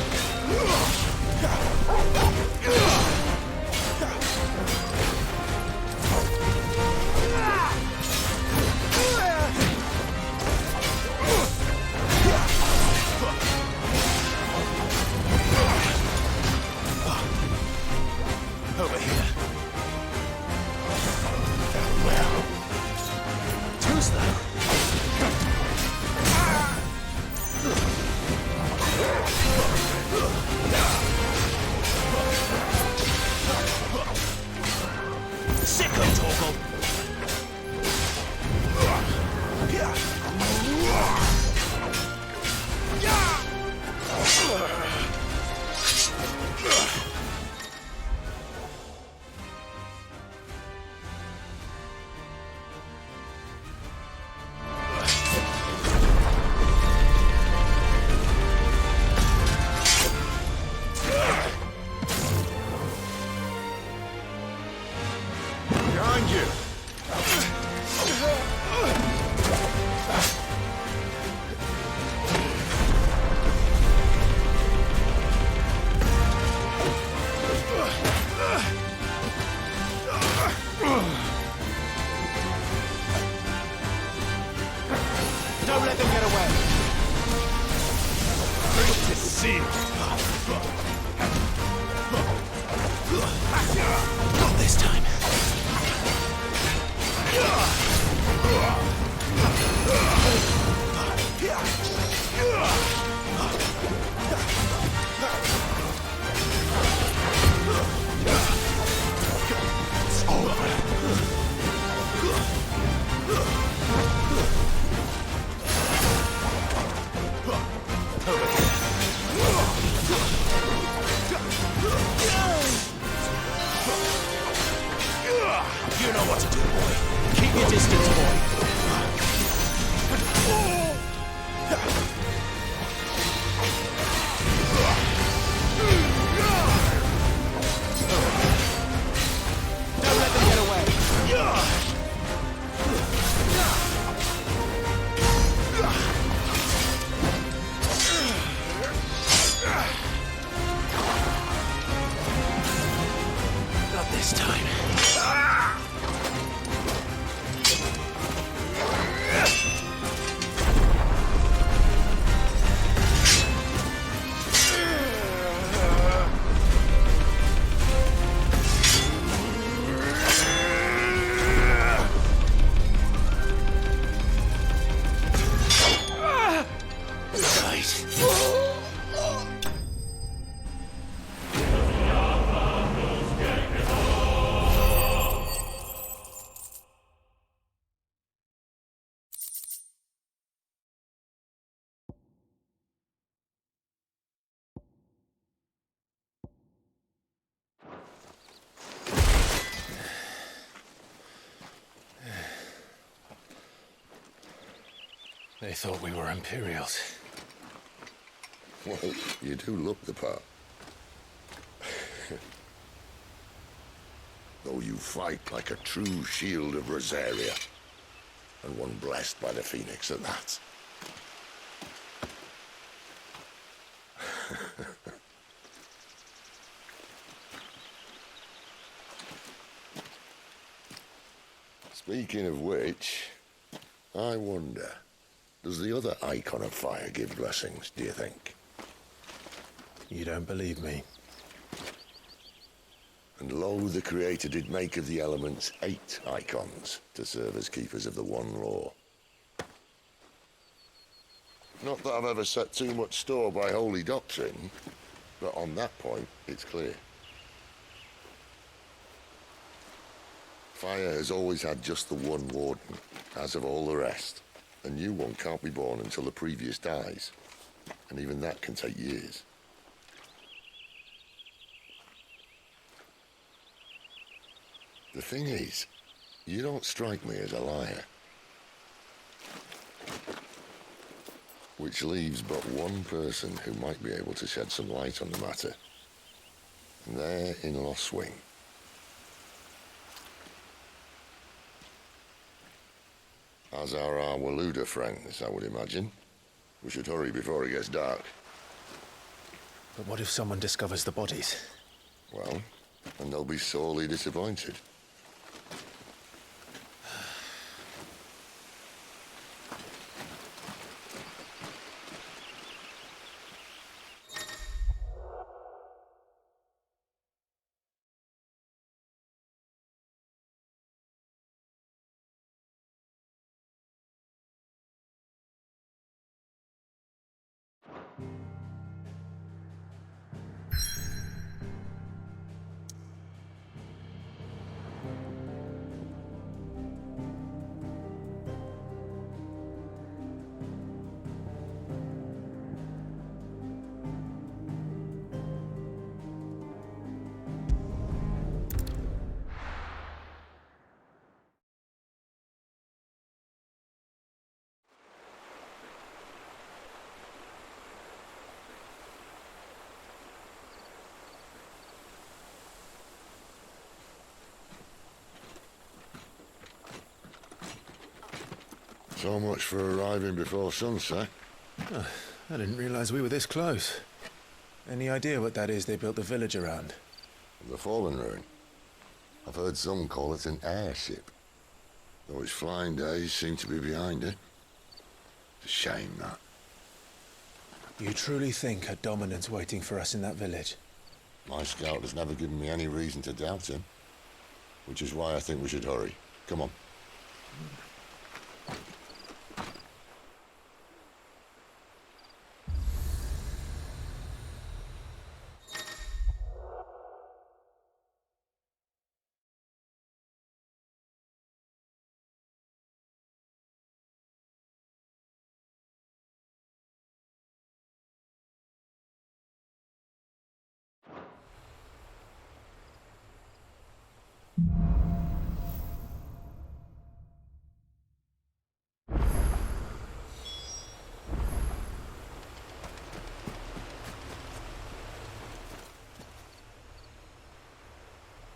Over here. Well, two's though. Sick of Toggle. Behind you! Don't let them get away. Great to see. Not this time. It's over. You know what to do, boy. Keep your distance, boy. Don't let them get away. They thought we were Imperials. Well, you do look the part. Though you fight like a true shield of Rosaria. And one blessed by the Phoenix at that. Speaking of which, I wonder, does the other icon of fire give blessings, do you think? You don't believe me? And lo, the Creator did make of the elements 8 icons to serve as keepers of the one law. Not that I've ever set too much store by holy doctrine, but on that point, it's clear. Fire has always had just the one warden, as of all the rest. A new one can't be born until the previous dies, and even that can take years. The thing is, you don't strike me as a liar. Which leaves but one person who might be able to shed some light on the matter. And they're in Lost Swing. As are our Waluda friends, I would imagine. We should hurry before it gets dark. But what if someone discovers the bodies? Well, and they'll be sorely disappointed. So much for arriving before sunset. Oh, I didn't realize we were this close. Any idea what that is they built the village around? The Fallen Ruin. I've heard some call it an airship. Though its flying days seem to be behind it. It's a shame, that. You truly think a dominant's waiting for us in that village? My scout has never given me any reason to doubt him. Which is why I think we should hurry. Come on.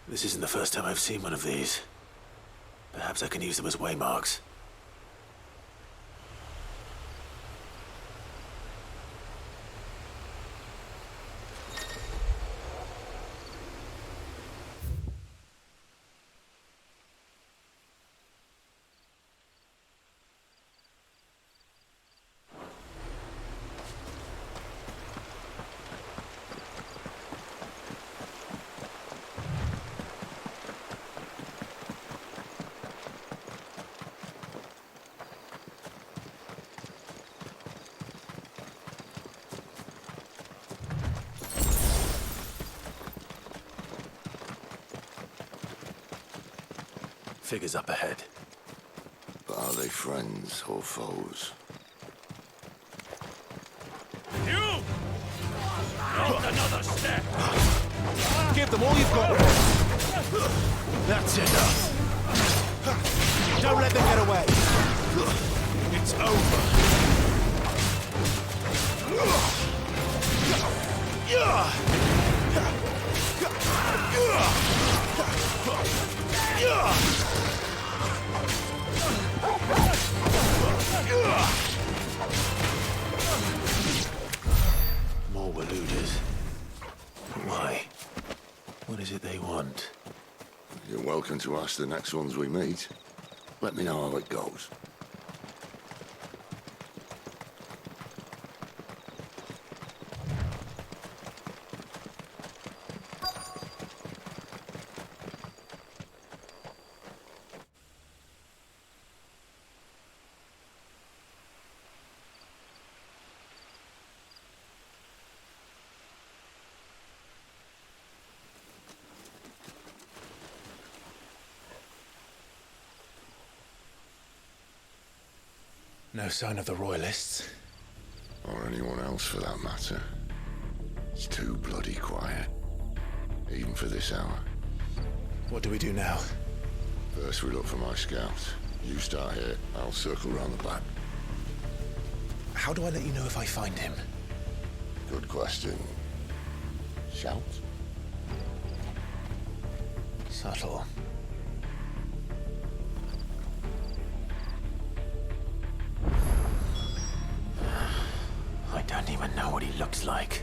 This isn't the first time I've seen one of these. Perhaps I can use them as waymarks. Figures up ahead. But are they friends or foes? You! Not another step! Give them all you've got. That's enough! Don't let them get away. It's over. to ask the next ones we meet. Let me know how it goes. No sign of the Royalists. Or anyone else for that matter. It's too bloody quiet. Even for this hour. What do we do now? First we look for my scouts. You start here, I'll circle round the back. How do I let you know if I find him? Good question. Shout? Subtle. I don't even know what he looks like.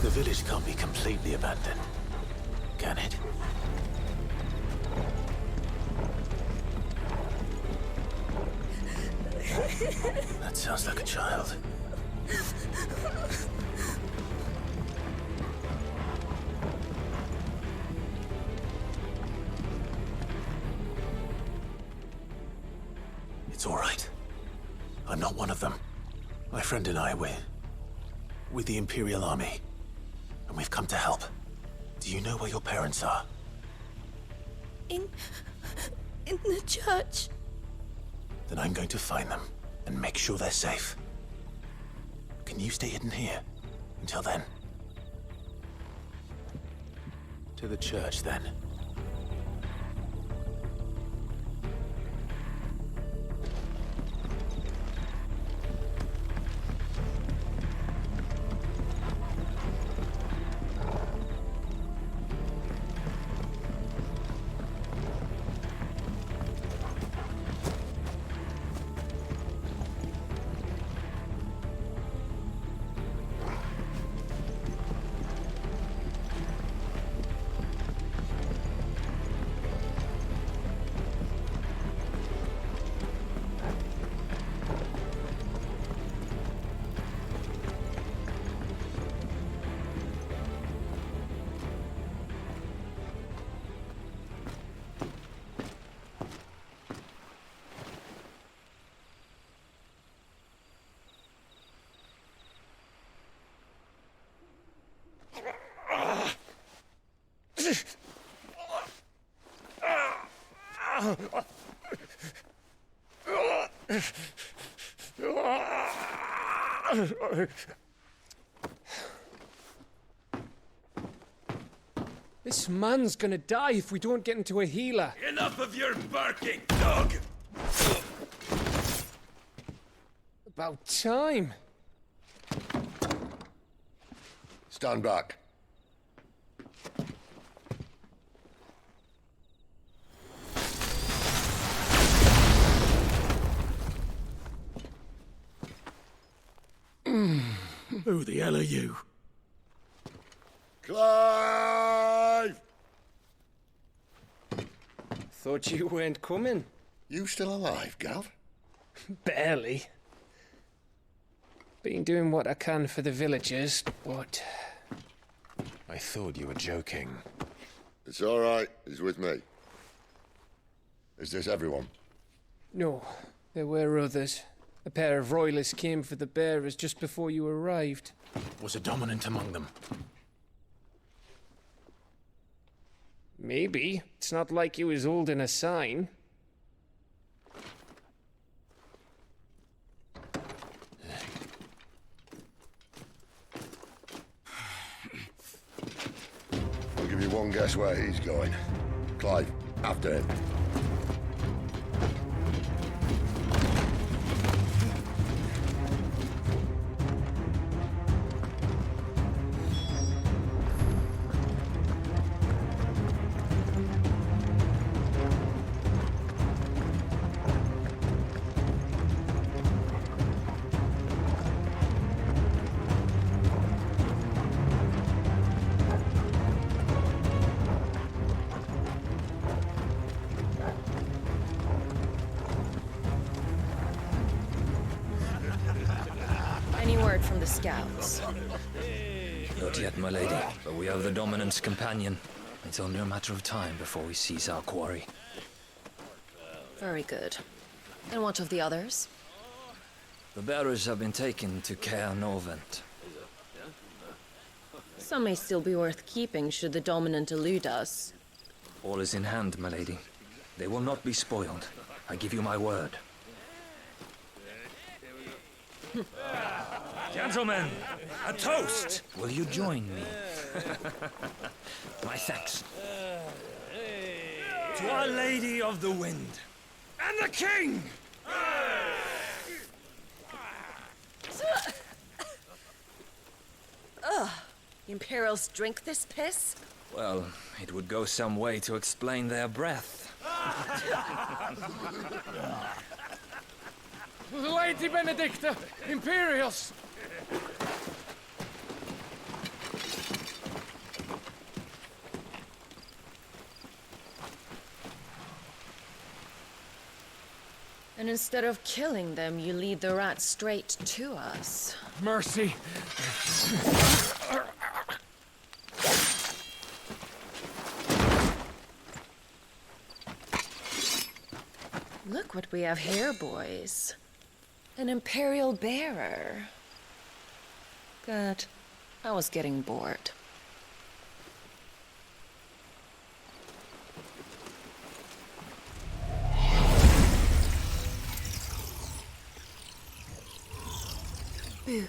The village can't be completely abandoned, can it? That sounds like a child. It's all right. I'm not one of them. My friend and I, we're with the Imperial Army. And we've come to help. Do you know where your parents are? In the church. Then I'm going to find them and make sure they're safe. Can you stay hidden here until then? To the church, then. This man's gonna die if we don't get into a healer. Enough of your barking, dog! About time. Stand back. Who the hell are you? Clive! Thought you weren't coming. You still alive, Gav? Barely. Been doing what I can for the villagers, but... I thought you were joking. It's all right. He's with me. Is this everyone? No, there were others. A pair of royalists came for the bearers just before you arrived. Was a dominant among them? Maybe. It's not like he was holding a sign. I'll give you one guess where he's going. Clive, after him. word from the scouts? Not yet, my lady, but we have the Dominant's companion. It's only a matter of time before we seize our quarry. Very good. And what of the others? The bearers have been taken to Caer Novent. Some may still be worth keeping should the Dominant elude us. All is in hand, my lady. They will not be spoiled. I give you my word. Gentlemen, a toast! Will you join me? My thanks. To Our Lady of the Wind and the King! Ugh. The Imperials drink this piss? Well, it would go some way to explain their breath. Lady Benedicta! Imperials! And instead of killing them, you lead the rats straight to us. Mercy! Look what we have here, boys. An Imperial bearer. Good. I was getting bored. Boo.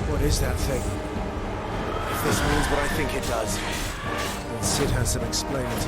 What is that thing? If this means what I think it does, then Sid has some explaining to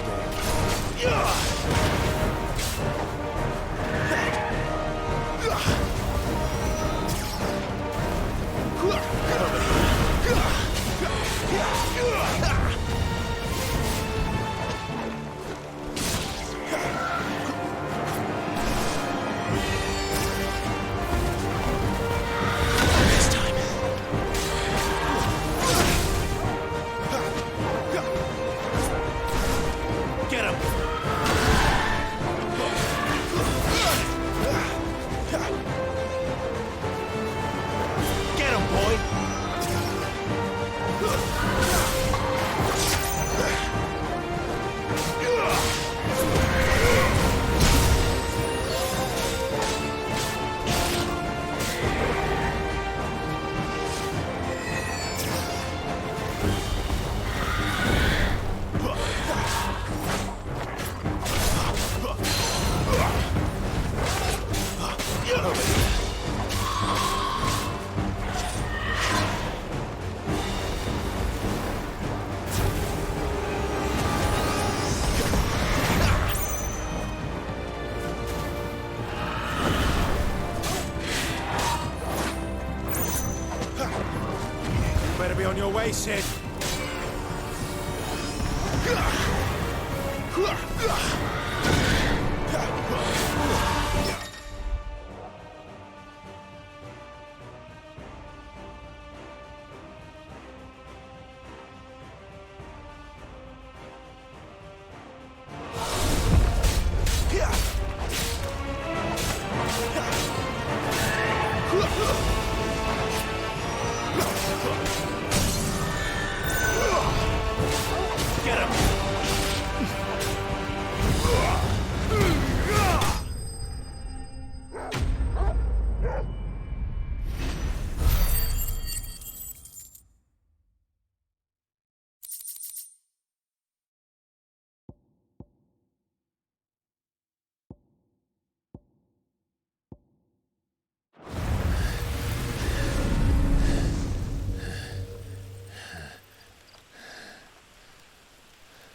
Better be on your way, Sid.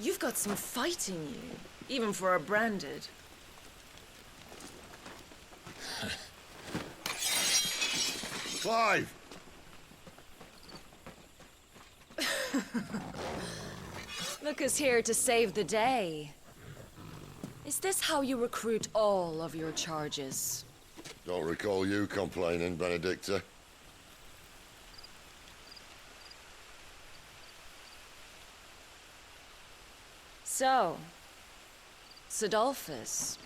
You've got some fight in you, even for a branded. Clive! Look who's here to save the day. Is this how you recruit all of your charges? Don't recall you complaining, Benedicta. So, Sidolphus,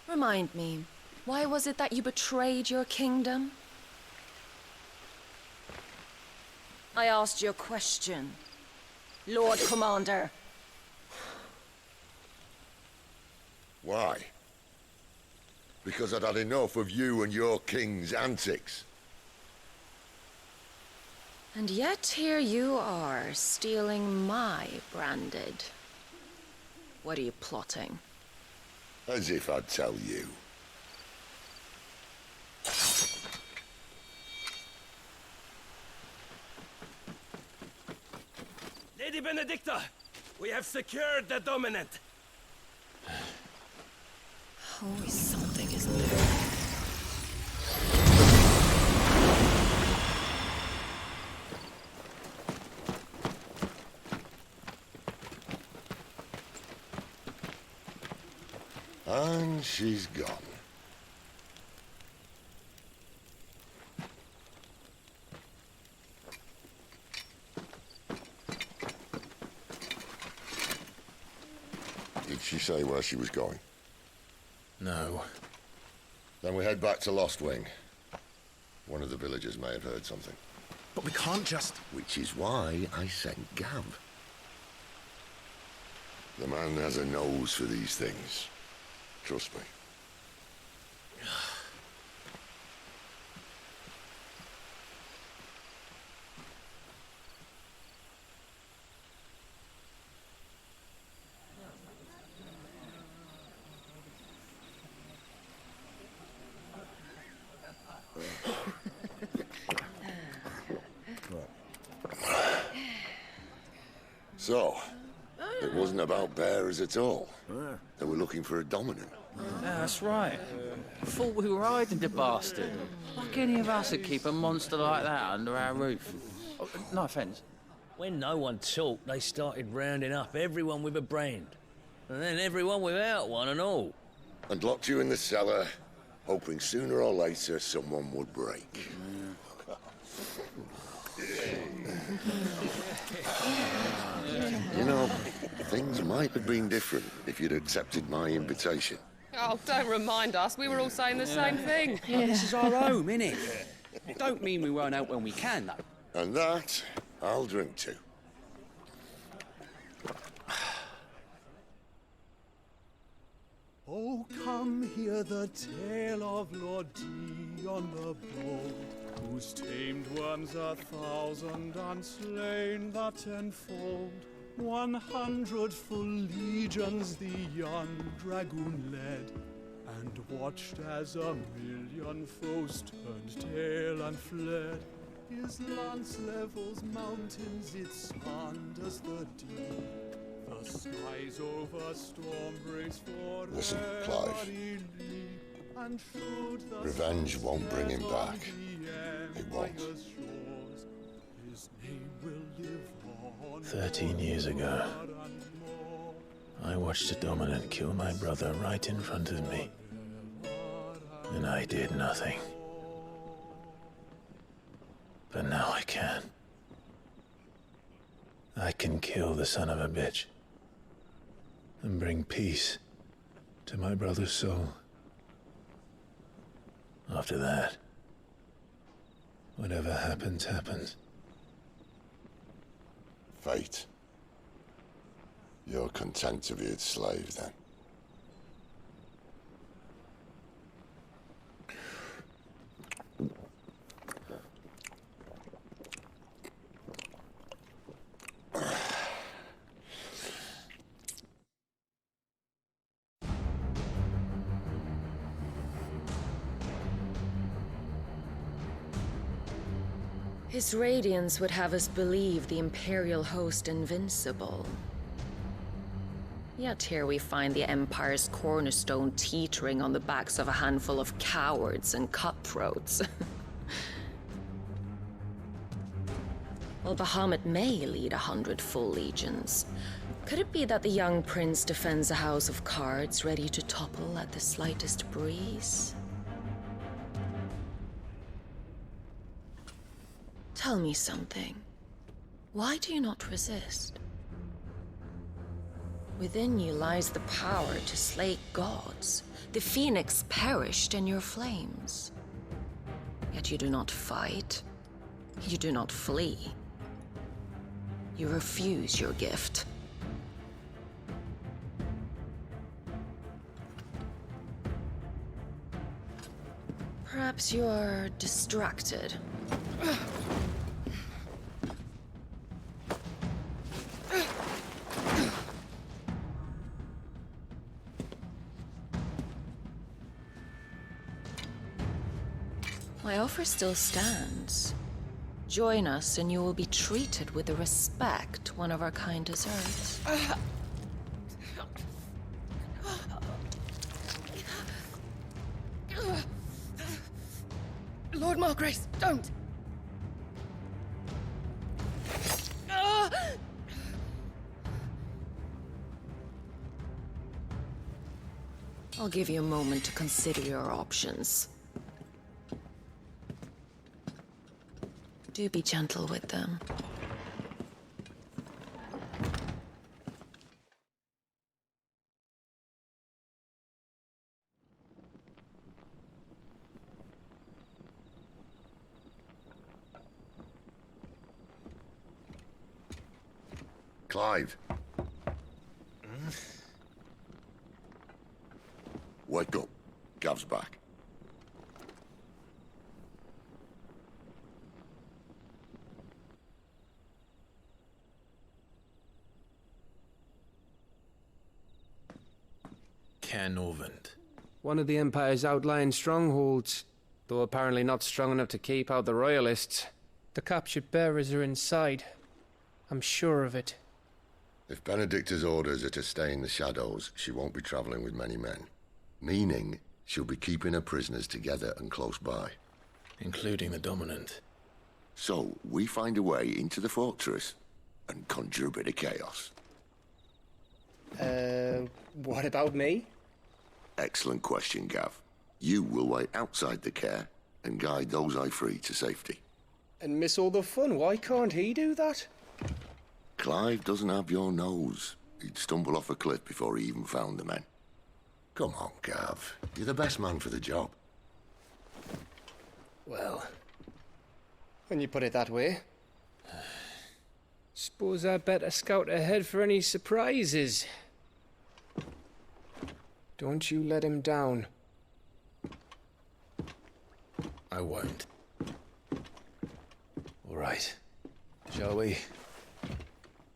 remind me, why was it that you betrayed your kingdom? I asked you a question, Lord Commander. Why? Because I'd had enough of you and your king's antics. And yet here you are, stealing my branded. What are you plotting? As if I'd tell you. Lady Benedicta, we have secured the dominant. Always something, isn't there? And she's gone. Did she say where she was going? No. Then we head back to Lost Wing. One of the villagers may have heard something. But we can't just... Which is why I sent Gav. The man has a nose for these things. Trust me. So, it wasn't about bearers at all. They were looking for a dominant. Yeah, that's right. Thought we were hiding the bastard. Like any of us would keep a monster like that under our roof. Oh, no offence. When no one talked, they started rounding up everyone with a brand. And then everyone without one and all. And locked you in the cellar, hoping sooner or later someone would break. You know, things might have been different if you'd accepted my invitation. Oh, don't remind us. We were all saying the same thing. This is our home, innit? It don't mean we won't out when we can, though. And that, I'll drink to. Oh, come hear the tale of Lord Dion the Bold, whose tamed worms 1,000 and slain the tenfold. 100 full legions the young dragoon led, and watched as 1,000,000 foes turned tail and fled. His lance levels mountains, it sanders the deep. The skies over storm breaks for Listen, Clive. Revenge won't bring him back. It won't. 13 years ago, I watched a dominant kill my brother right in front of me. And I did nothing. But now I can. I can kill the son of a bitch and bring peace to my brother's soul. After that, whatever happens, happens. Fate. You're content to be its slave, then? His radiance would have us believe the Imperial host invincible. Yet here we find the Empire's cornerstone teetering on the backs of a handful of cowards and cutthroats. Well, Bahamut may lead 100 full legions. Could it be that the young prince defends a house of cards ready to topple at the slightest breeze? Tell me something. Why do you not resist? Within you lies the power to slay gods. The phoenix perished in your flames. Yet you do not fight. You do not flee. You refuse your gift. Perhaps you're distracted. My offer still stands. Join us and you will be treated with the respect one of our kind deserves. Lord Margrace, don't! I'll give you a moment to consider your options. Do be gentle with them. Clive. Wake up. Gav's back. Canovant. One of the Empire's outlying strongholds, though apparently not strong enough to keep out the Royalists. The captured bearers are inside. I'm sure of it. If Benedicta's orders are to stay in the shadows, she won't be traveling with many men. Meaning, she'll be keeping her prisoners together and close by. Including the Dominant. So, we find a way into the fortress and conjure a bit of chaos. What about me? Excellent question, Gav. You will wait outside the care and guide those I free to safety. And miss all the fun. Why can't he do that? Clive doesn't have your nose. He'd stumble off a cliff before he even found the men. Come on, Gav. You're the best man for the job. Well, when you put it that way. Suppose I'd better scout ahead for any surprises. Don't you let him down. I won't. All right. Shall we?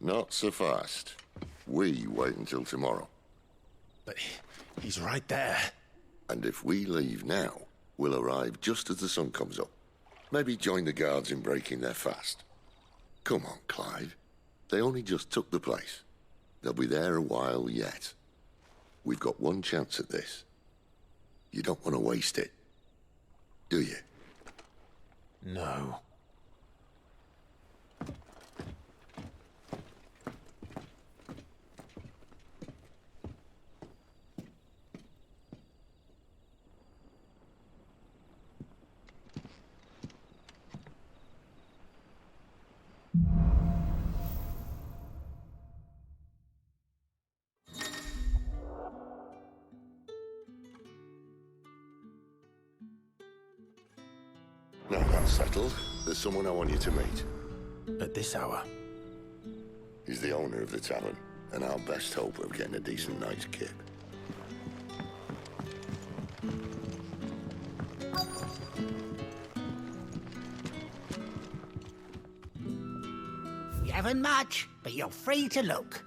Not so fast. We wait until tomorrow. But he's right there. And if we leave now, we'll arrive just as the sun comes up. Maybe join the guards in breaking their fast. Come on, Clive. They only just took the place. They'll be there a while yet. We've got one chance at this. You don't want to waste it, do you? No. Now that's settled. There's someone I want you to meet. At this hour? He's the owner of the tavern, and our best hope of getting a decent night's kip. We haven't much, but you're free to look.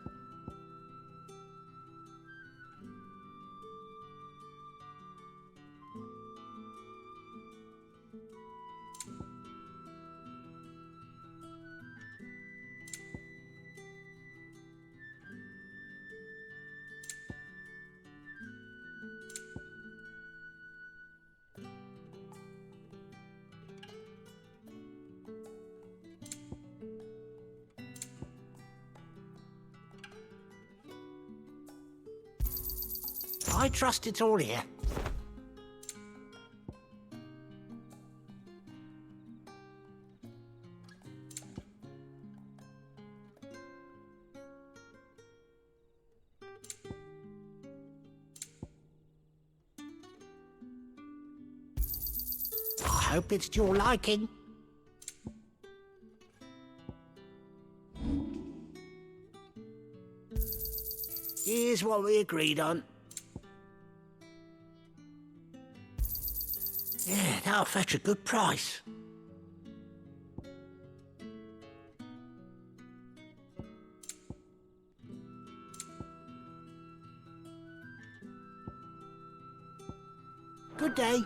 I trust it's all here. I hope it's to your liking. Here's what we agreed on. Yeah, that'll fetch a good price. Good day.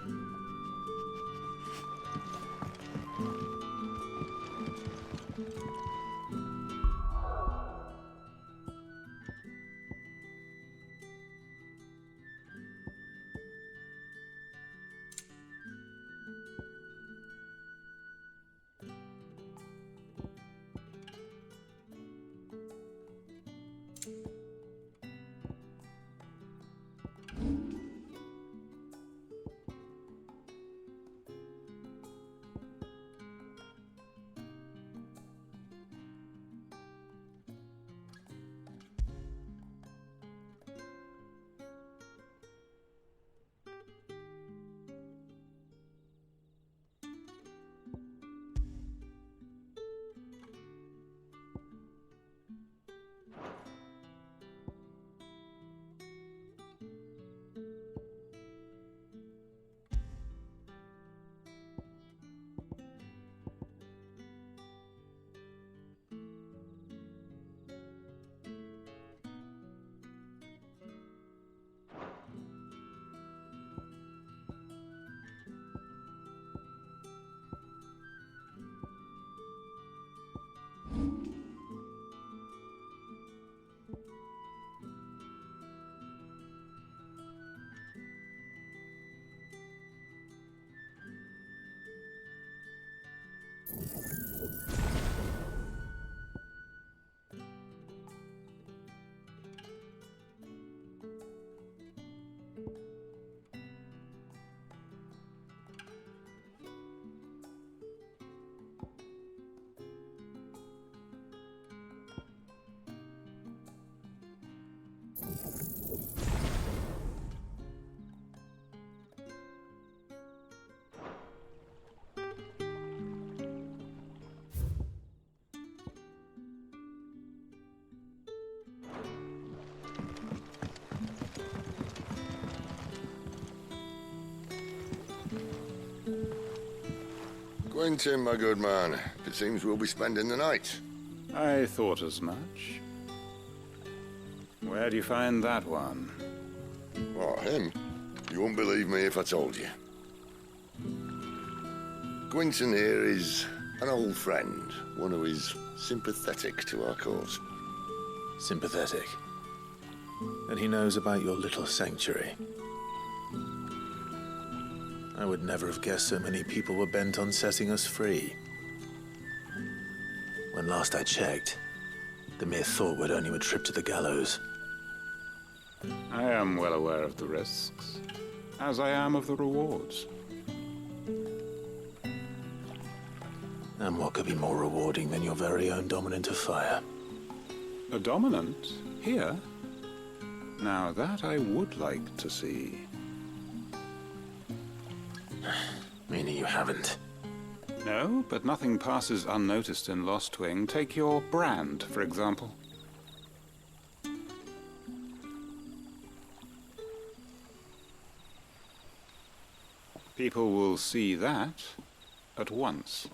Quentin, my good man. It seems we'll be spending the night. I thought as much. Where do you find that one? Oh, him? You wouldn't believe me if I told you. Quentin here is an old friend, one who is sympathetic to our cause. Sympathetic? And he knows about your little sanctuary. I would never have guessed so many people were bent on setting us free. When last I checked, the mere thought would earn you a trip to the gallows. I am well aware of the risks, as I am of the rewards. And what could be more rewarding than your very own dominant of fire? A dominant? Here? Now that I would like to see. Meaning you haven't? No, but nothing passes unnoticed in Lost Wing. Take your brand, for example. People will see that at once.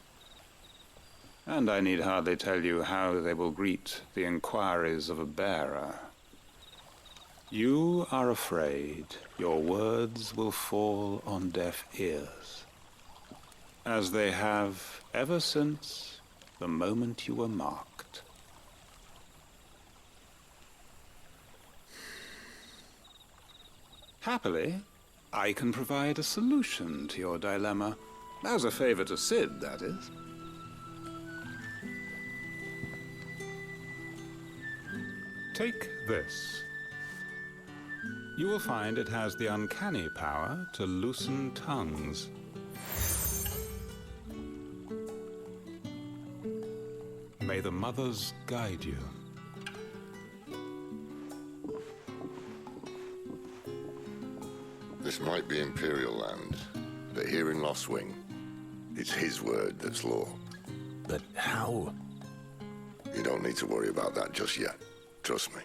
And I need hardly tell you how they will greet the inquiries of a bearer. You are afraid your words will fall on deaf ears, as they have ever since the moment you were marked. Happily, I can provide a solution to your dilemma, as a favor to Sid, that is. Take this. You will find it has the uncanny power to loosen tongues. May the mothers guide you. This might be Imperial land, but here in Lost Wing, it's his word that's law. But how? You don't need to worry about that just yet. Trust me.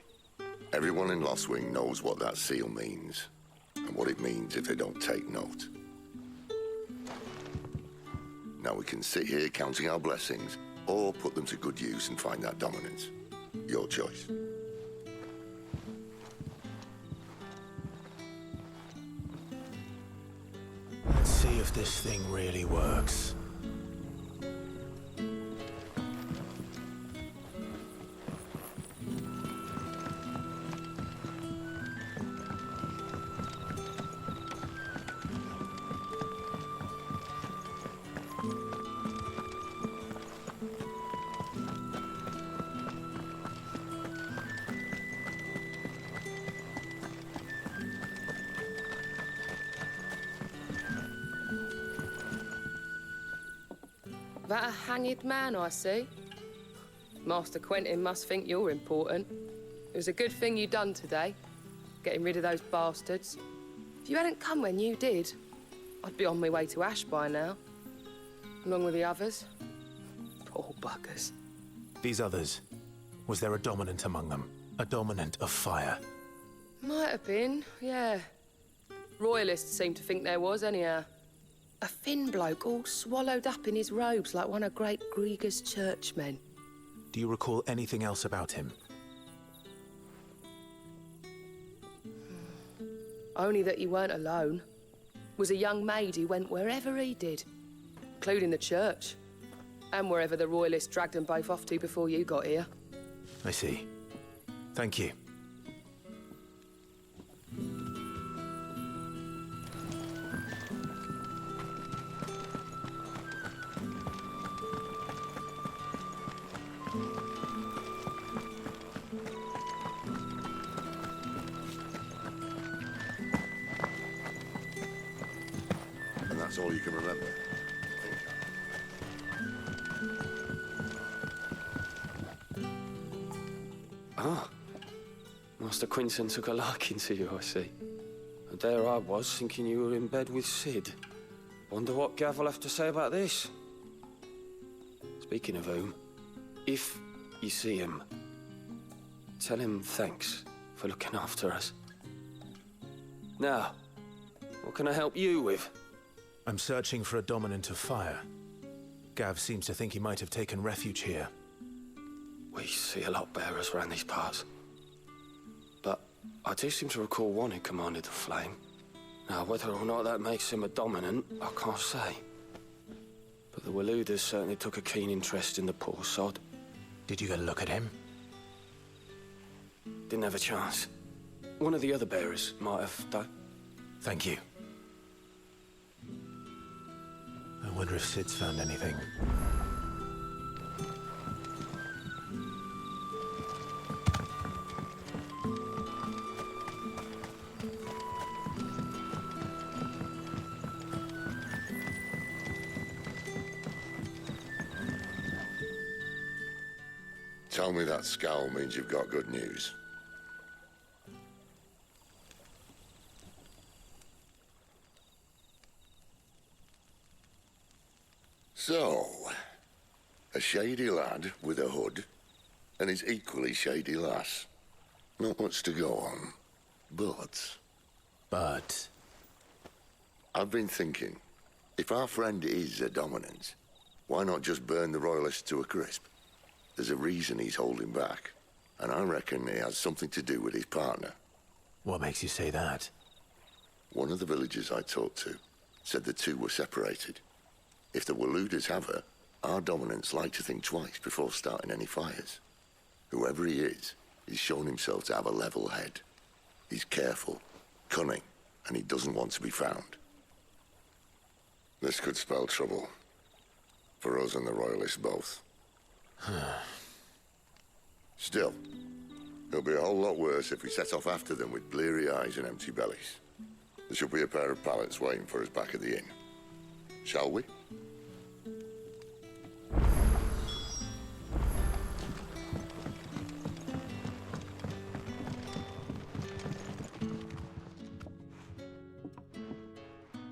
Everyone in Lost Wing knows what that seal means, and what it means if they don't take note. Now we can sit here counting our blessings, or put them to good use and find that dominance. Your choice. Let's see if this thing really works. That a hanged man I see? Master Quentin must think you're important. It was a good thing you done today, getting rid of those bastards. If you hadn't come when you did, I'd be on my way to Ash by now, along with the others. Poor buggers. These others, was there a dominant among them? A dominant of fire? Might have been, yeah. Royalists seem to think there was, anyhow. A thin bloke all swallowed up in his robes like one of Great Grieger's churchmen. Do you recall anything else about him? Only that he weren't alone. Was a young maid who went wherever he did, including the church, and wherever the Royalists dragged them both off to before you got here. I see. Thank you. And that's all you can remember. Ah. Master Quinton took a liking to you, I see. And there I was, thinking you were in bed with Sid. Wonder what Gav will have to say about this. Speaking of whom, if you see him, tell him thanks for looking after us. Now, what can I help you with? I'm searching for a dominant of fire. Gav seems to think he might have taken refuge here. We see a lot bearers around these parts. But I do seem to recall one who commanded the flame. Now, whether or not that makes him a dominant, I can't say. But the Waluders certainly took a keen interest in the poor sod. Did you get a look at him? Didn't have a chance. One of the other bearers might have done. Thank you. I wonder if Sid's found anything. Tell me that scowl means you've got good news. So, a shady lad with a hood, and his equally shady lass. Not much to go on, but... But? I've been thinking, if our friend is a dominant, why not just burn the Royalists to a crisp? There's a reason he's holding back, and I reckon it has something to do with his partner. What makes you say that? One of the villagers I talked to said the two were separated. If the Waluders have her, our dominants like to think twice before starting any fires. Whoever he is, he's shown himself to have a level head. He's careful, cunning, and he doesn't want to be found. This could spell trouble. For us and the Royalists both. Still, It'll be a whole lot worse if we set off after them with bleary eyes and empty bellies. There should be a pair of pallets waiting for us back at the inn. Shall we?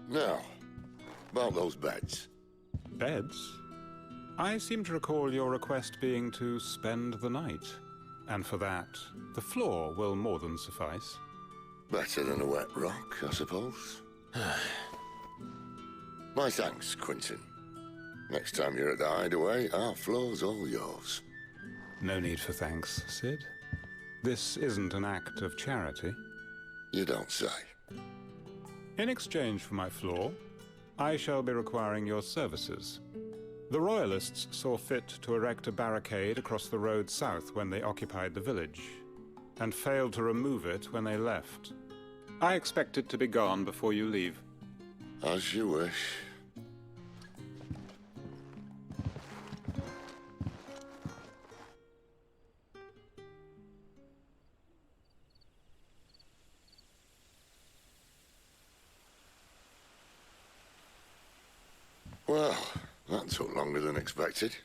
Now, about those beds. Beds? I seem to recall your request being to spend the night. And for that, the floor will more than suffice. Better than a wet rock, I suppose. My thanks, Quentin. Next time you're at the hideaway, our floor's all yours. No need for thanks, Sid. This isn't an act of charity. You don't say. In exchange for my floor, I shall be requiring your services. The Royalists saw fit to erect a barricade across the road south when they occupied the village, and failed to remove it when they left. I expect it to be gone before you leave. As you wish. Well, that took longer than expected.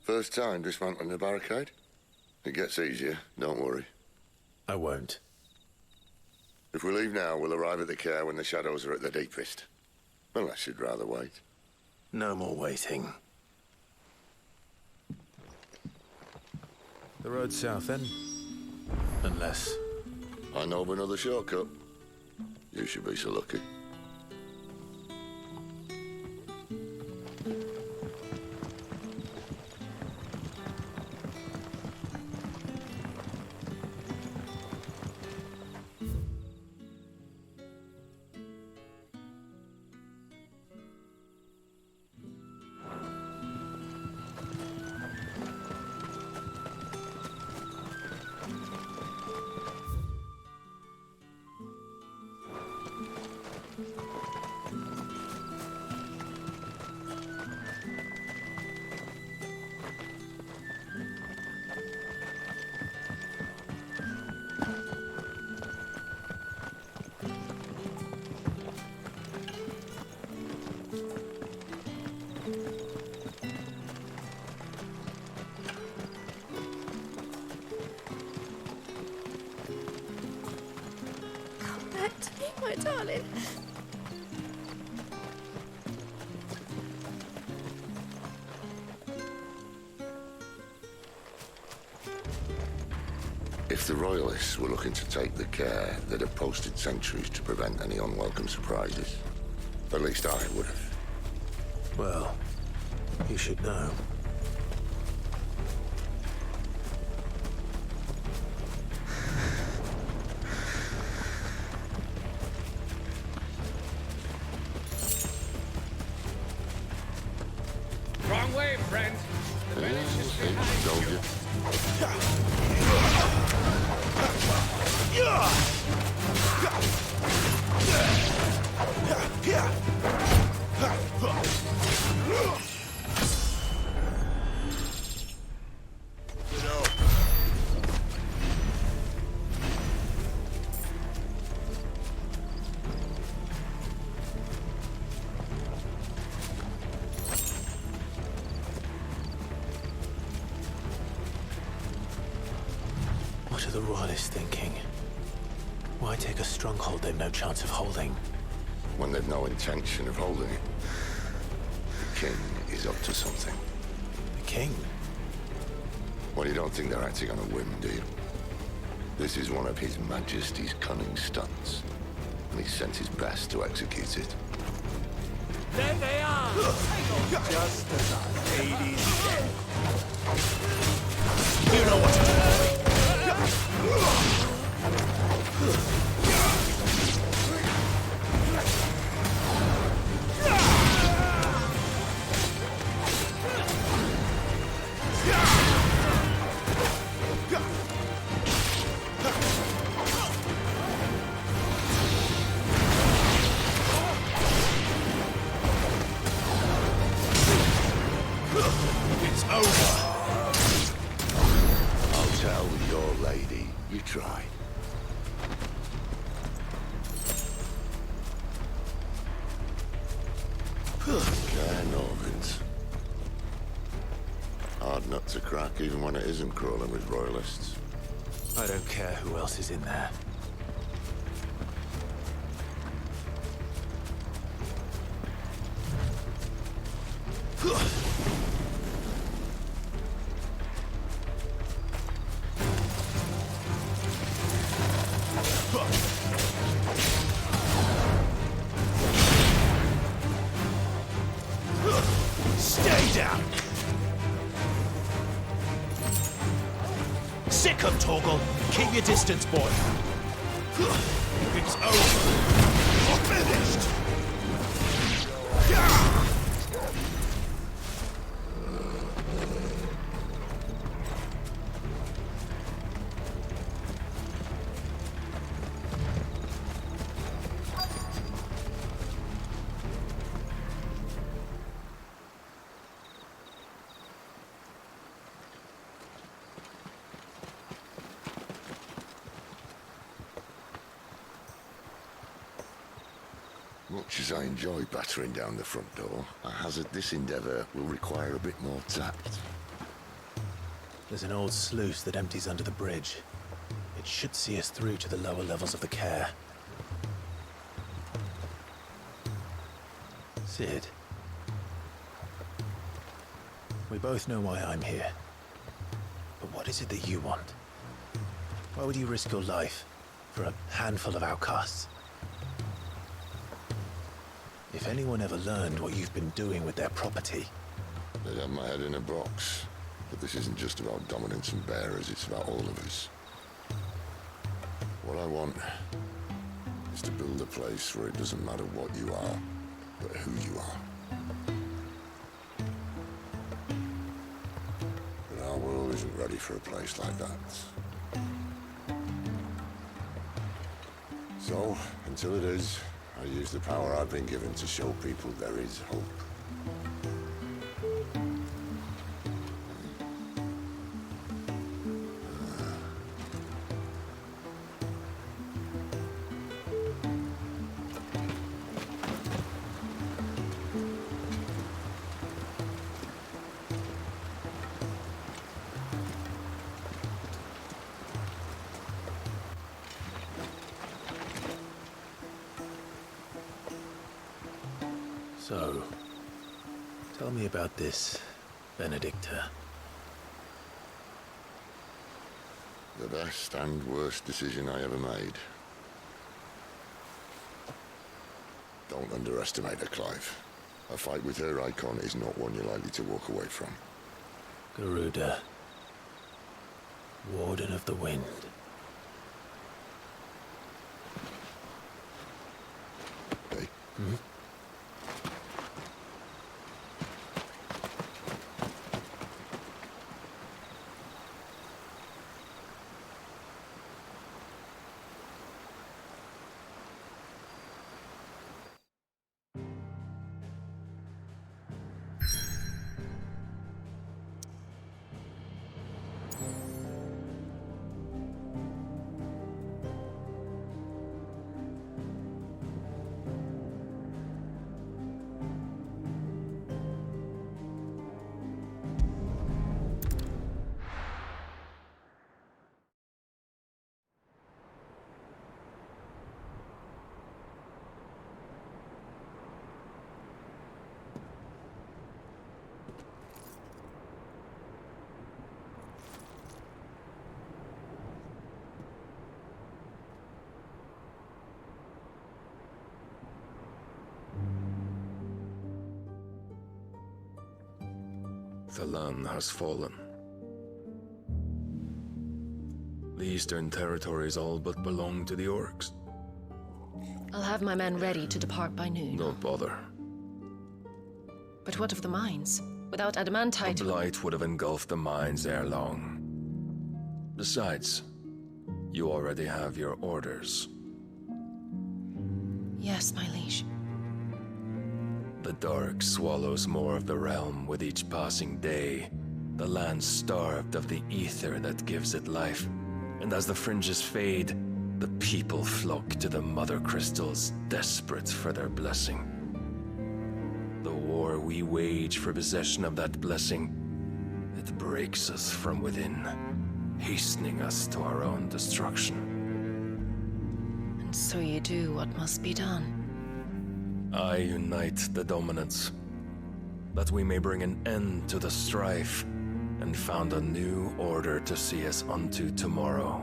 First time dismantling the barricade? It gets easier, don't worry. I won't. If we leave now, we'll arrive at the care when the shadows are at their deepest. Unless you'd rather wait. No more waiting. The road south, then? Unless... I know of another shortcut. You should be so lucky. My darling. If the Royalists were looking to take the care, they'd have posted sentries to prevent any unwelcome surprises. At least I would have. Well, you should know. Wrong way, friend. The village is behind you. What are the Royalists thinking? Why take a stronghold they've no chance of holding? When they've no intention of holding it. The king is up to something. The king? Well, you don't think they're acting on a whim, do you? This is one of His Majesty's cunning stunts, and he's sent his best to execute it. There they are! Just as our ladies said. You know what to do. It's over. I'll tell your lady. Care Norvins. Hard nut to crack even when it isn't crawling with royalists. I don't care who else is in there. Stay down! Sick of Torgal. Keep your distance, boy. It's over. You're finished. Much as I enjoy battering down the front door, I hazard this endeavour will require a bit more tact. There's an old sluice that empties under the bridge. It should see us through to the lower levels of the care. Sid. We both know why I'm here. But what is it that you want? Why would you risk your life for a handful of outcasts? If anyone ever learned what you've been doing with their property... They'd have my head in a box. But this isn't just about dominance and bearers, it's about all of us. What I want is to build a place where it doesn't matter what you are, but who you are. But our world isn't ready for a place like that. So, until it is, I use the power I've been given to show people there is hope. So, tell me about this, Benedicta. The best and worst decision I ever made. Don't underestimate her, Clive. A fight with her icon is not one you're likely to walk away from. Garuda. Warden of the Wind. Hey? Hmm? The land has fallen. The Eastern territories all but belong to the orcs. I'll have my men ready to depart by noon. Don't bother. But what of the mines? Without adamantite... The blight would have engulfed the mines ere long. Besides, you already have your orders. Yes, my liege. The dark swallows more of the realm with each passing day. The land starved of the ether that gives it life. And as the fringes fade, the people flock to the mother crystals, desperate for their blessing. The war we wage for possession of that blessing, it breaks us from within, hastening us to our own destruction. And so you do what must be done. I unite the dominants, that we may bring an end to the strife, and found a new order to see us unto tomorrow.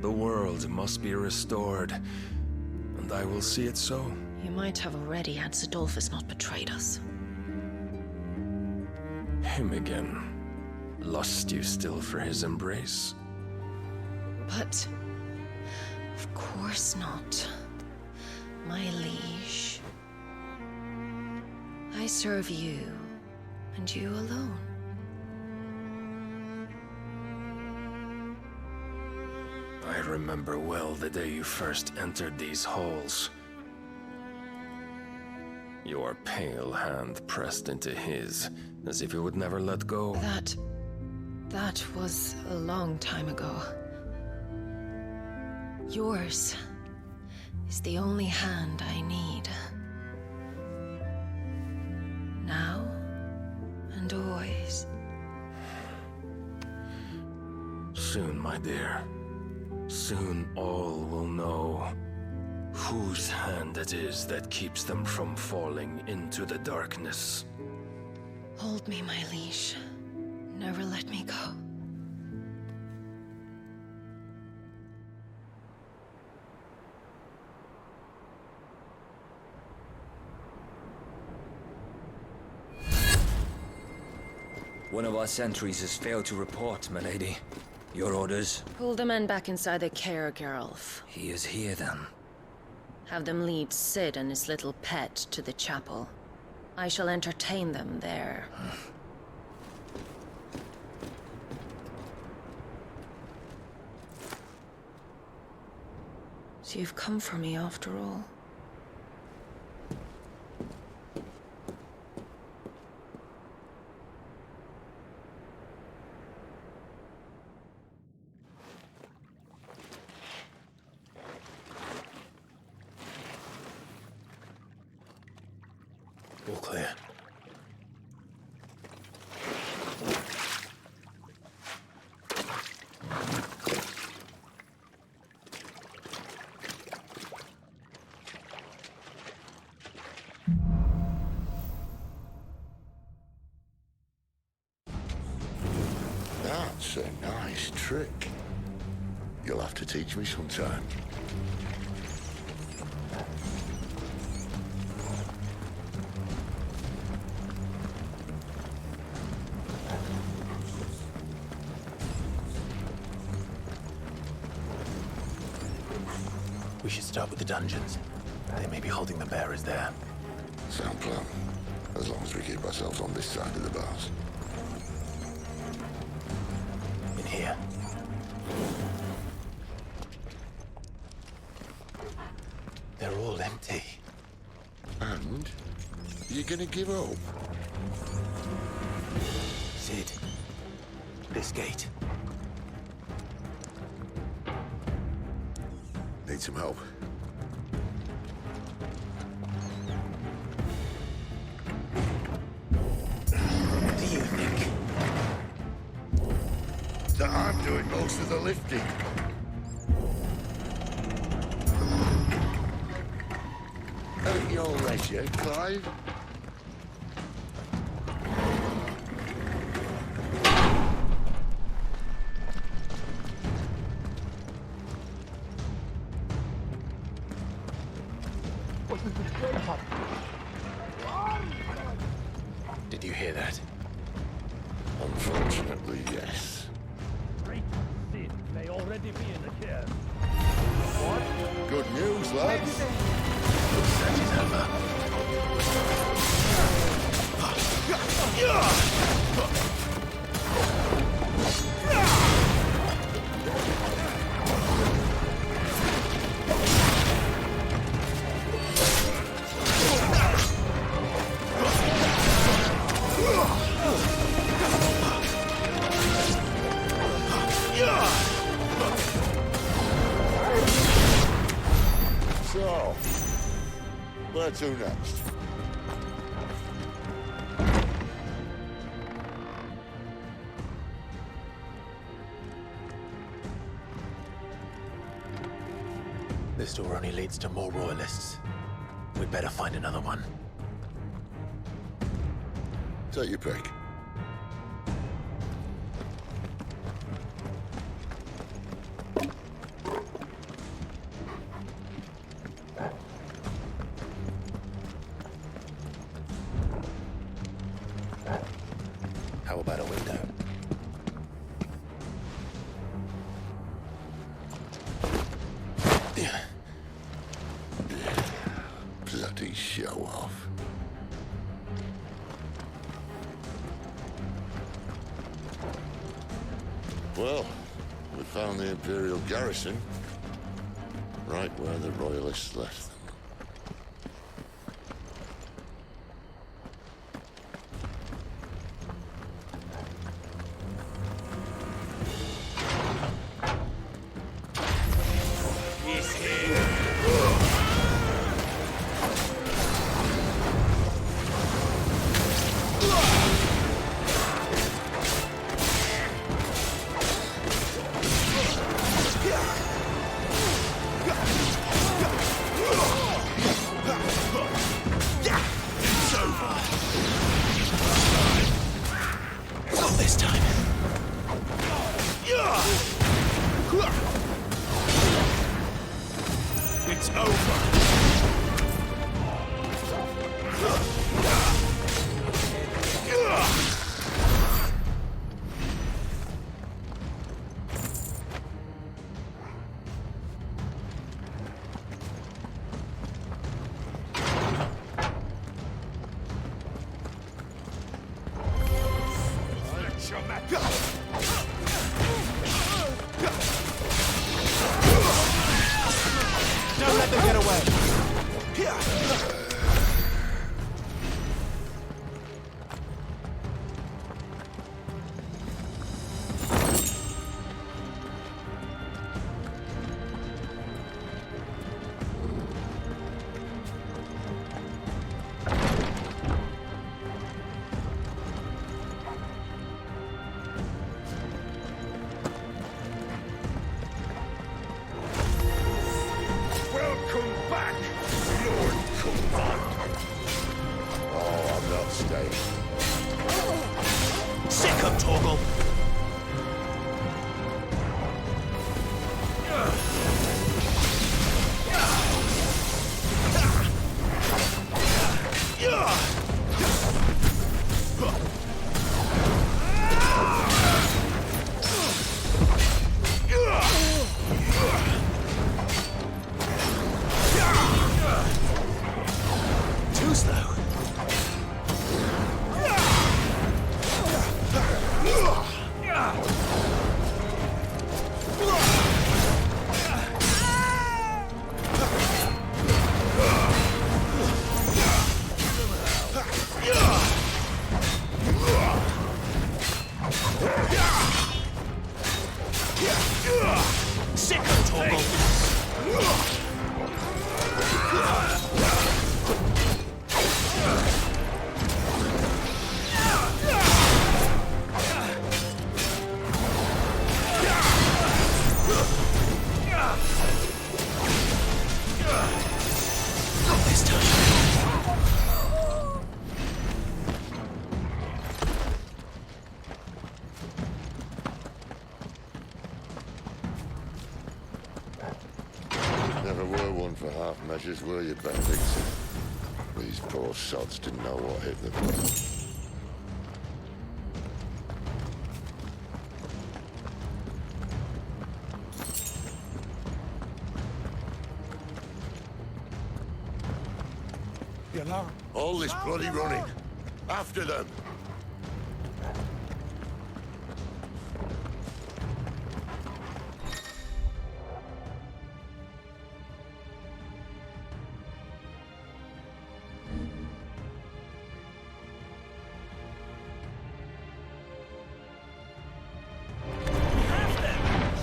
The world must be restored, and I will see it so. You might have already had Zidolphus not betrayed us. Him again. Lust you still for his embrace? But... of course not. My liege. I serve you, and you alone. I remember well the day you first entered these halls. Your pale hand pressed into his, as if you would never let go. That was a long time ago. Yours is the only hand I need. Now and always. Soon, my dear. Soon all will know whose hand it is that keeps them from falling into the darkness. Hold me, my liege. Never let me go. One of our sentries has failed to report, milady. Your orders? Pull the men back inside the care, Geralf. He is here, then. Have them lead Sid and his little pet to the chapel. I shall entertain them there. So you've come for me after all. All clear. That's a nice trick. You'll have to teach me sometime. We should start with the dungeons. They may be holding the bearers there. Sound plan. As long as we keep ourselves on this side of the bars. In here. They're all empty. And? You gonna give up? Sid. This gate. Need some help. What do you think? That I'm doing most of the lifting. At your leisure, Clive. Did you hear that? Unfortunately, yes. Great Sid may already be in the chair. Good news, lads. The search is over. So, where to next? This door only leads to more royalists. We'd better find another one. Take your pick. How about a window? Bloody show off. Well, we found the Imperial garrison, right where the Royalists left them. It's over. Don't let them get away. Welcome back, Lord Commander. Oh, I'm not staying. Sick of Torgal. Too slow. Sick of Torgal. Not this time. Never were one for half measures, were you, Benedict? These poor sods didn't know what hit them. The alarm. All this bloody running. After them.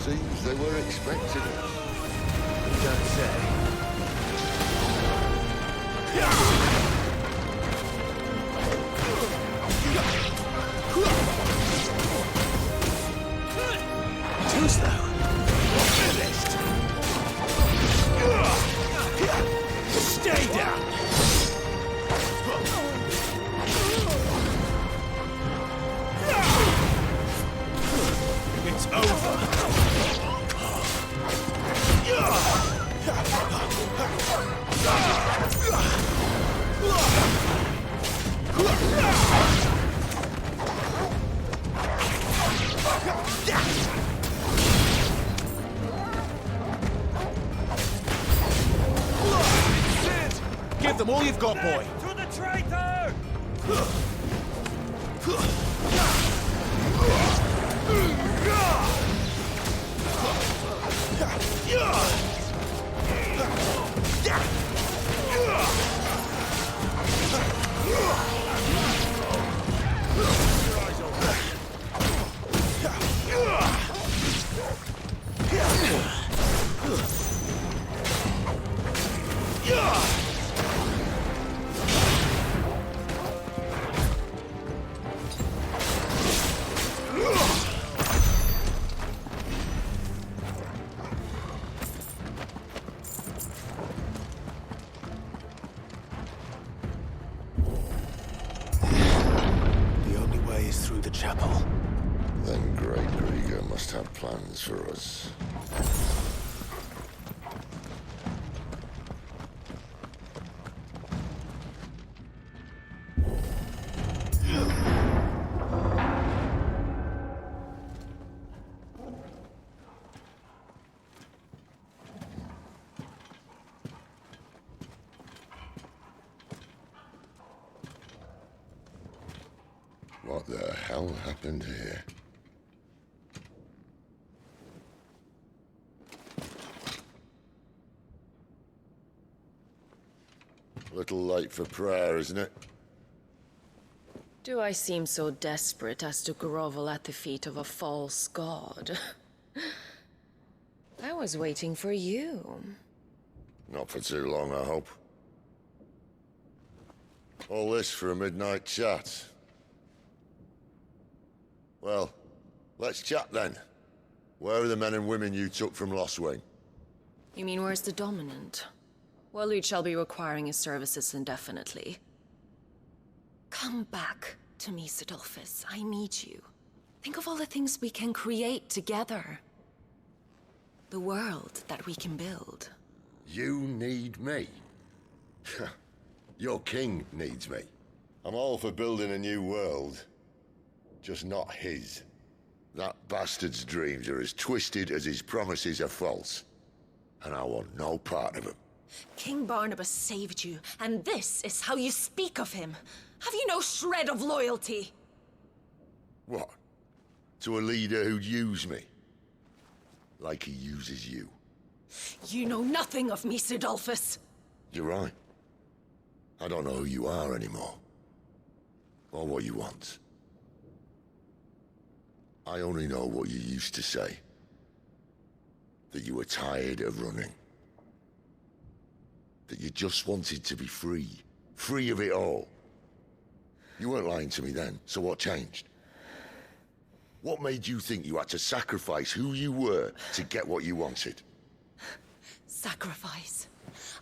Seems they were expecting us. You don't say. Too slow. Finished. them all you've got, boy. To the traitor! The only way is through the chapel. Then Great Grieger must have plans for us. What the hell happened here? A little late for prayer, isn't it? Do I seem so desperate as to grovel at the feet of a false god? I was waiting for you. Not for too long, I hope. All this for a midnight chat. Well, let's chat then. Where are the men and women you took from Lost Wing? You mean where's the dominant? Waleed shall be requiring his services indefinitely. Come back to me, Sidolphus. I need you. Think of all the things we can create together. The world that we can build. You need me? Your king needs me. I'm all for building a new world. Just not his. That bastard's dreams are as twisted as his promises are false. And I want no part of them. King Barnabas saved you, and this is how you speak of him. Have you no shred of loyalty? What? To a leader who'd use me? Like he uses you. You know nothing of me, Sidolphus. You're right. I don't know who you are anymore. Or what you want. I only know what you used to say. That you were tired of running. That you just wanted to be free. Free of it all. You weren't lying to me then, so what changed? What made you think you had to sacrifice who you were to get what you wanted? Sacrifice.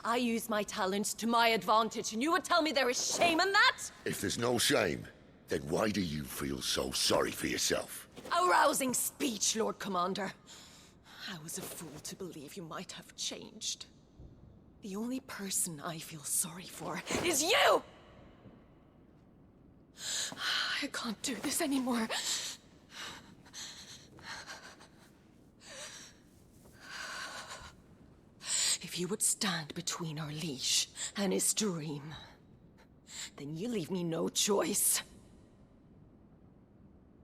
I use my talents to my advantage, and you would tell me there is shame in that? If there's no shame, then why do you feel so sorry for yourself? A rousing speech, Lord Commander. I was a fool to believe you might have changed. The only person I feel sorry for is you! I can't do this anymore. If you would stand between our liege and his dream, then you leave me no choice.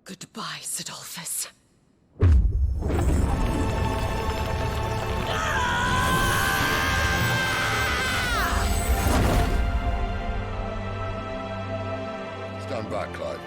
Goodbye, Sidolphus. Stand back, Clive.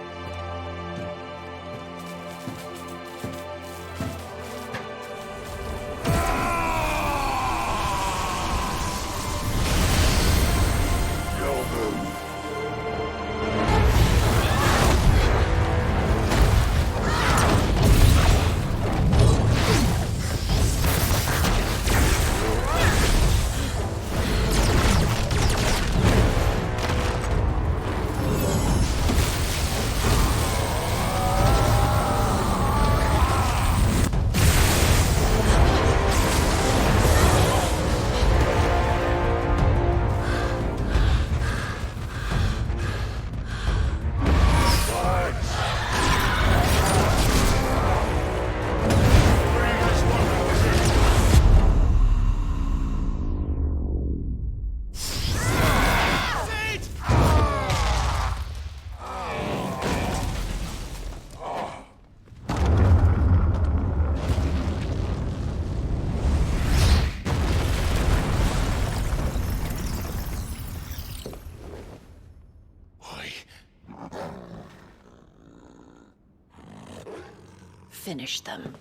Finish them.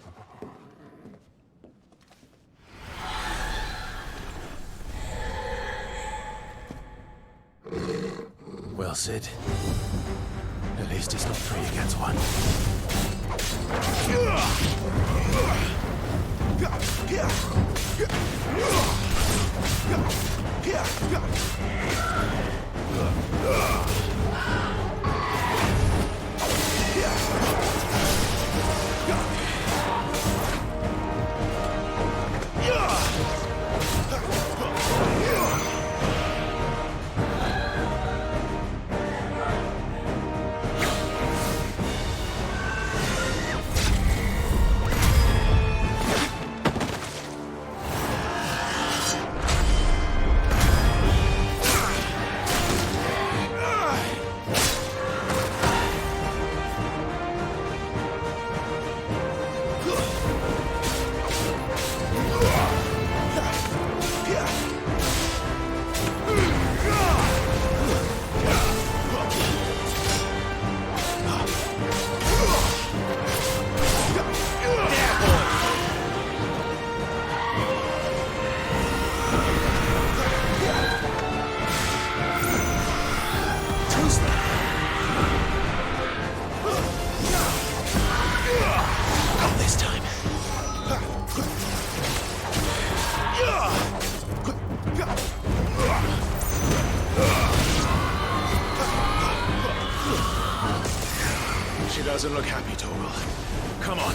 Well, Sid. At least it's not 3 against 1. She doesn't look happy, Torgal. Come on.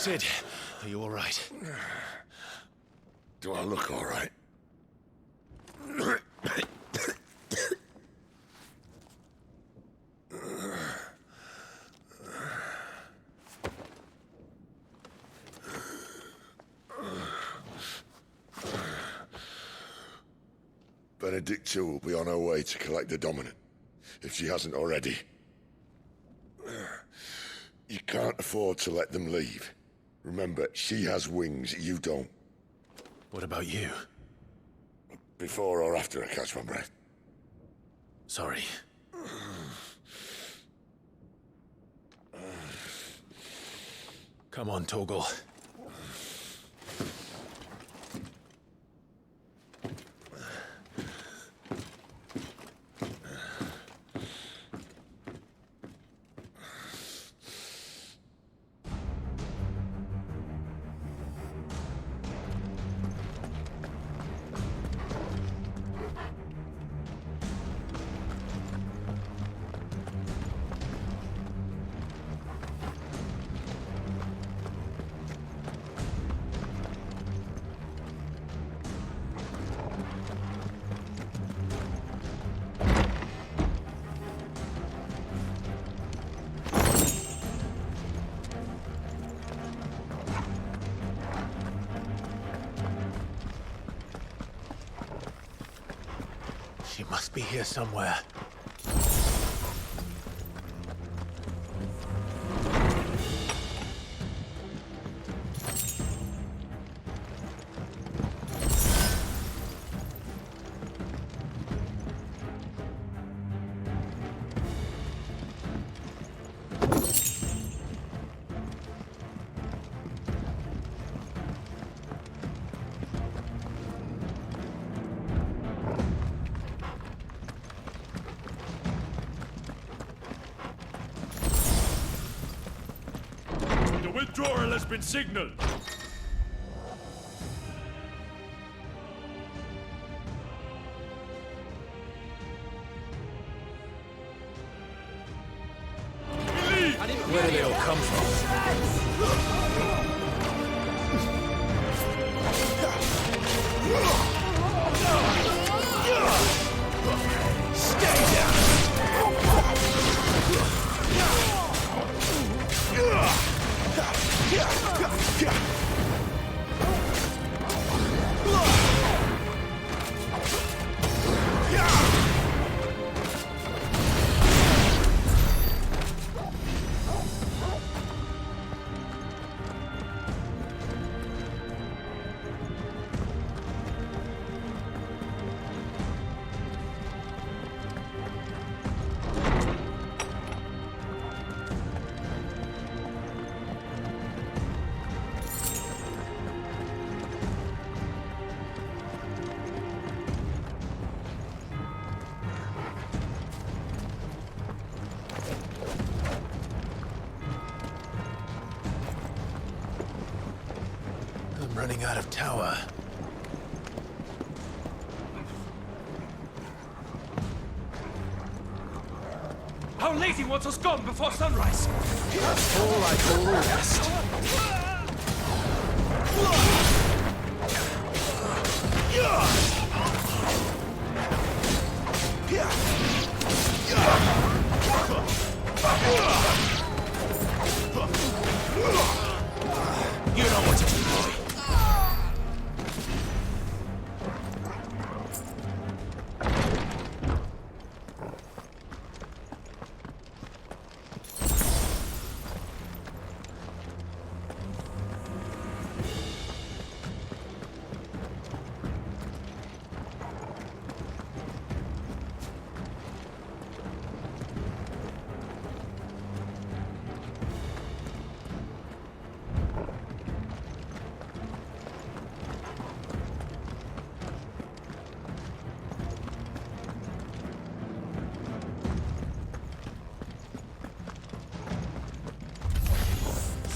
Sid, are you all right? Do I look all right? Benedicta will be on her way to collect the Dominant, if she hasn't already. You can't afford to let them leave. Remember, she has wings, you don't. What about you? Before or after I catch my breath? Sorry. Come on, Torgal. She must be here somewhere. Withdrawal has been signaled. Where do they all come from? Stay down! I'm running out of tower. Our lady wants us gone before sunrise. That's all I call the rest. You know what to do, boy.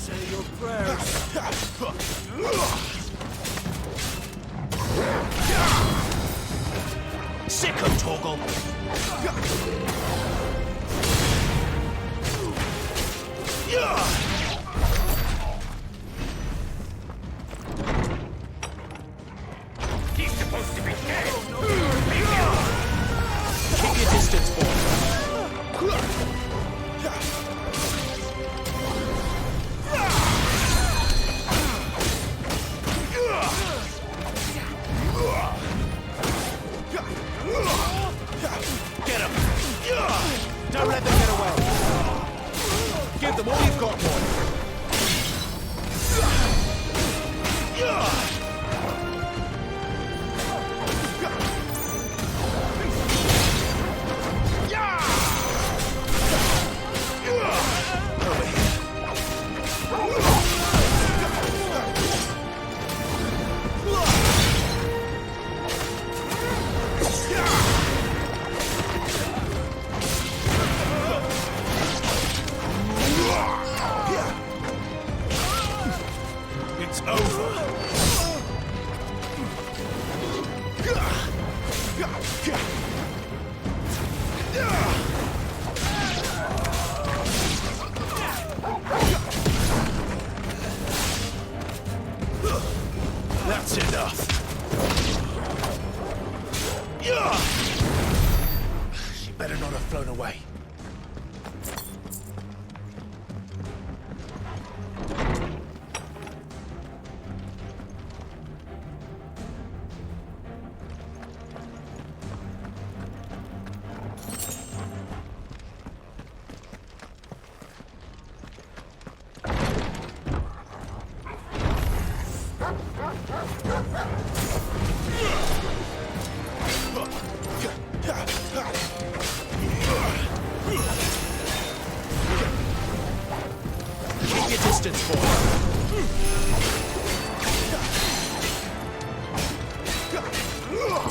Say your prayers. Sick of Toggle. He's supposed to be dead. Keep your distance, boy. Get him. Don't let them get away. Give them all you've got, boy. It's over. That's enough. She better not have flown away.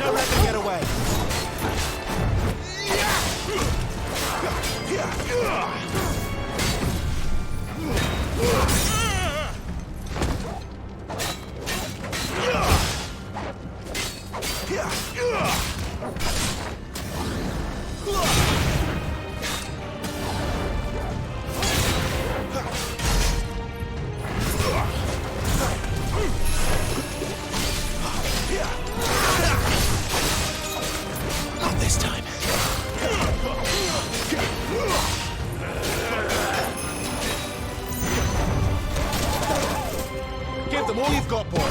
Don't let them get away. Not this time. Give them all you've got, boy.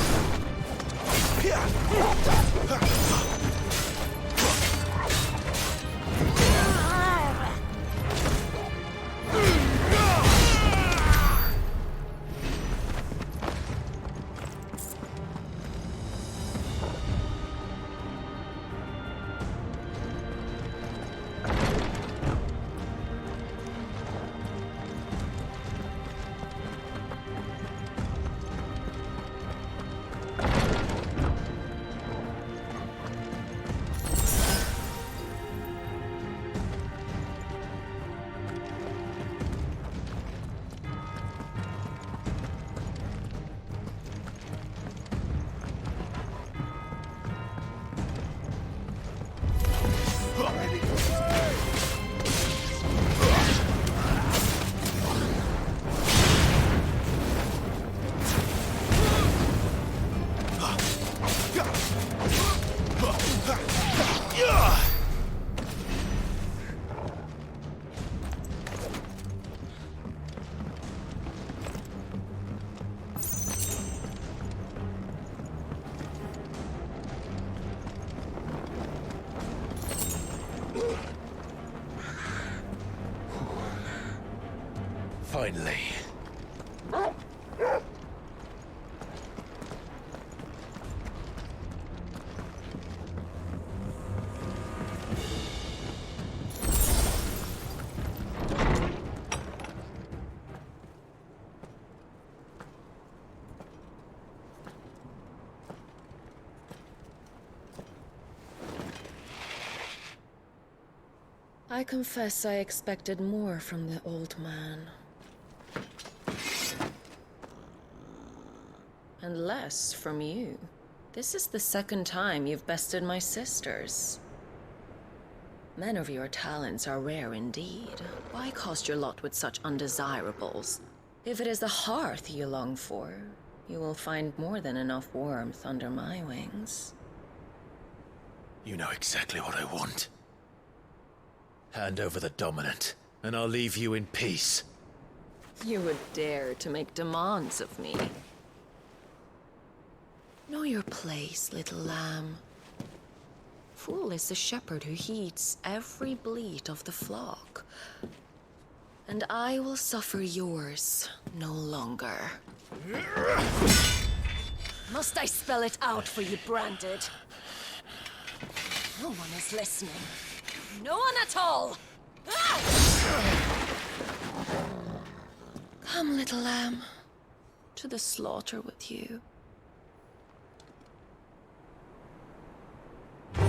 Finally. I confess I expected more from the old man. And less from you. This is the second time you've bested my sisters. Men of your talents are rare indeed. Why cast your lot with such undesirables? If it is the hearth you long for, you will find more than enough warmth under my wings. You know exactly what I want. Hand over the dominant, and I'll leave you in peace. You would dare to make demands of me. Know your place, little lamb. Fool is the shepherd who heeds every bleat of the flock. And I will suffer yours no longer. Must I spell it out for you, Branded? No one is listening. No one at all! Come, little lamb, to the slaughter with you. Not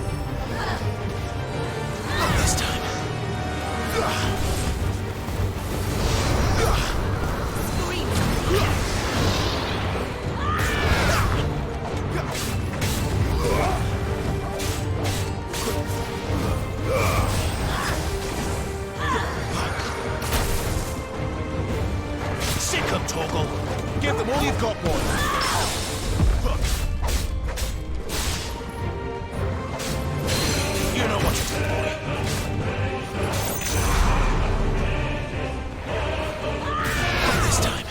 this time. Sick of Torgal. Give them all you've got, boy. You know what to do, boy. Not this time.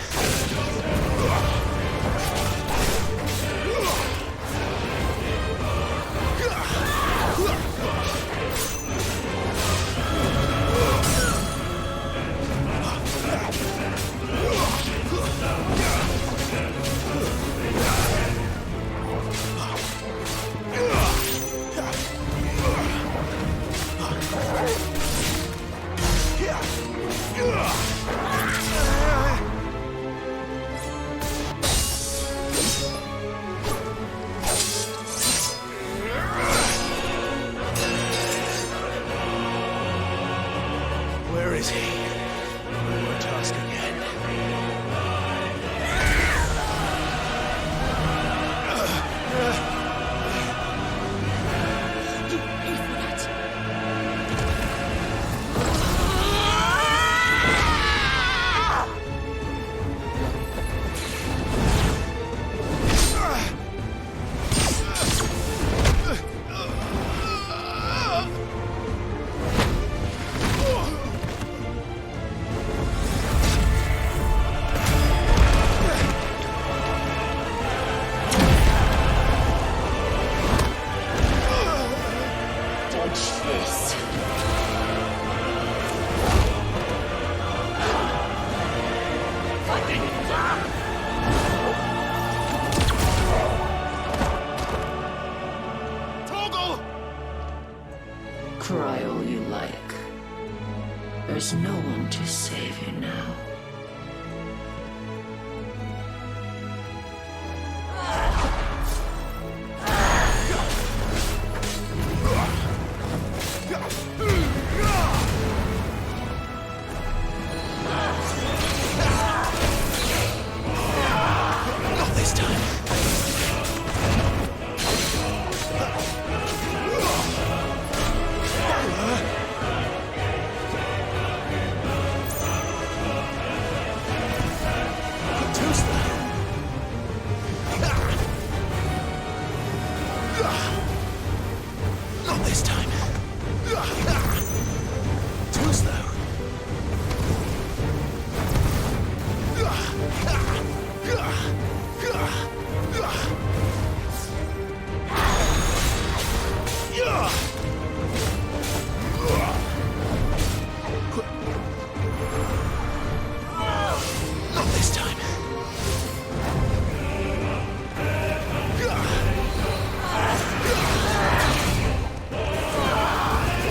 is he? We won't ask again. You pay for that. Cry all you like. There's no one to save you now. Not this time. Not this time. Too slow. Not this time.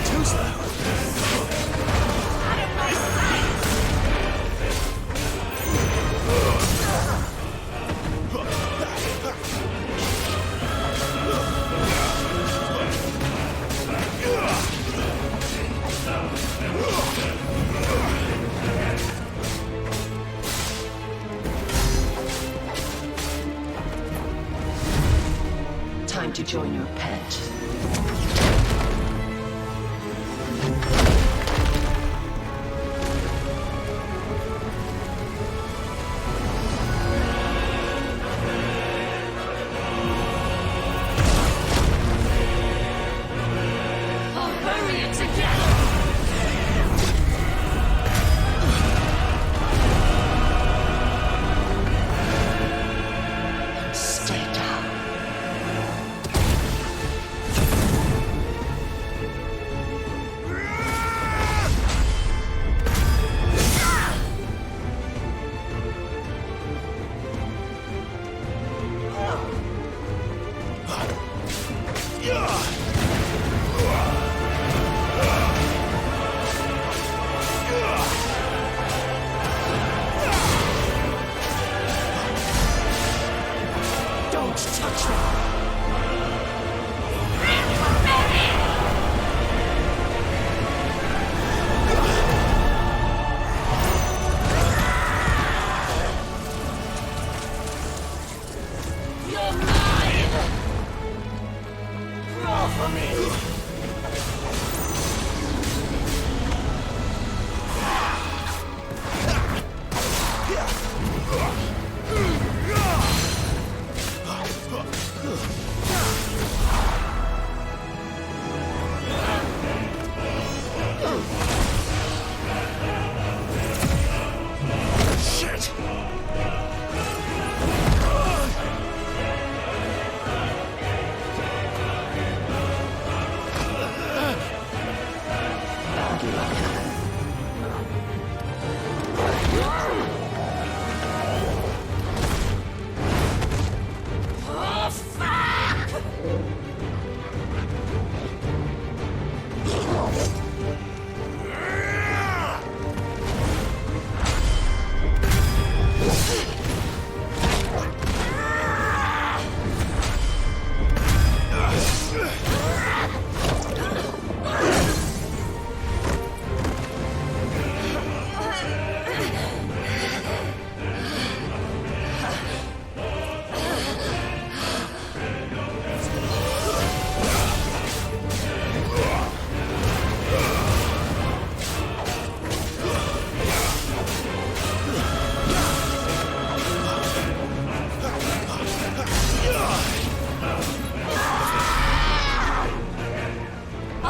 Too slow. Time to join your pet. I'll bury it together! Stay down. Don't touch me! You're mine! Crawl for me! Shit!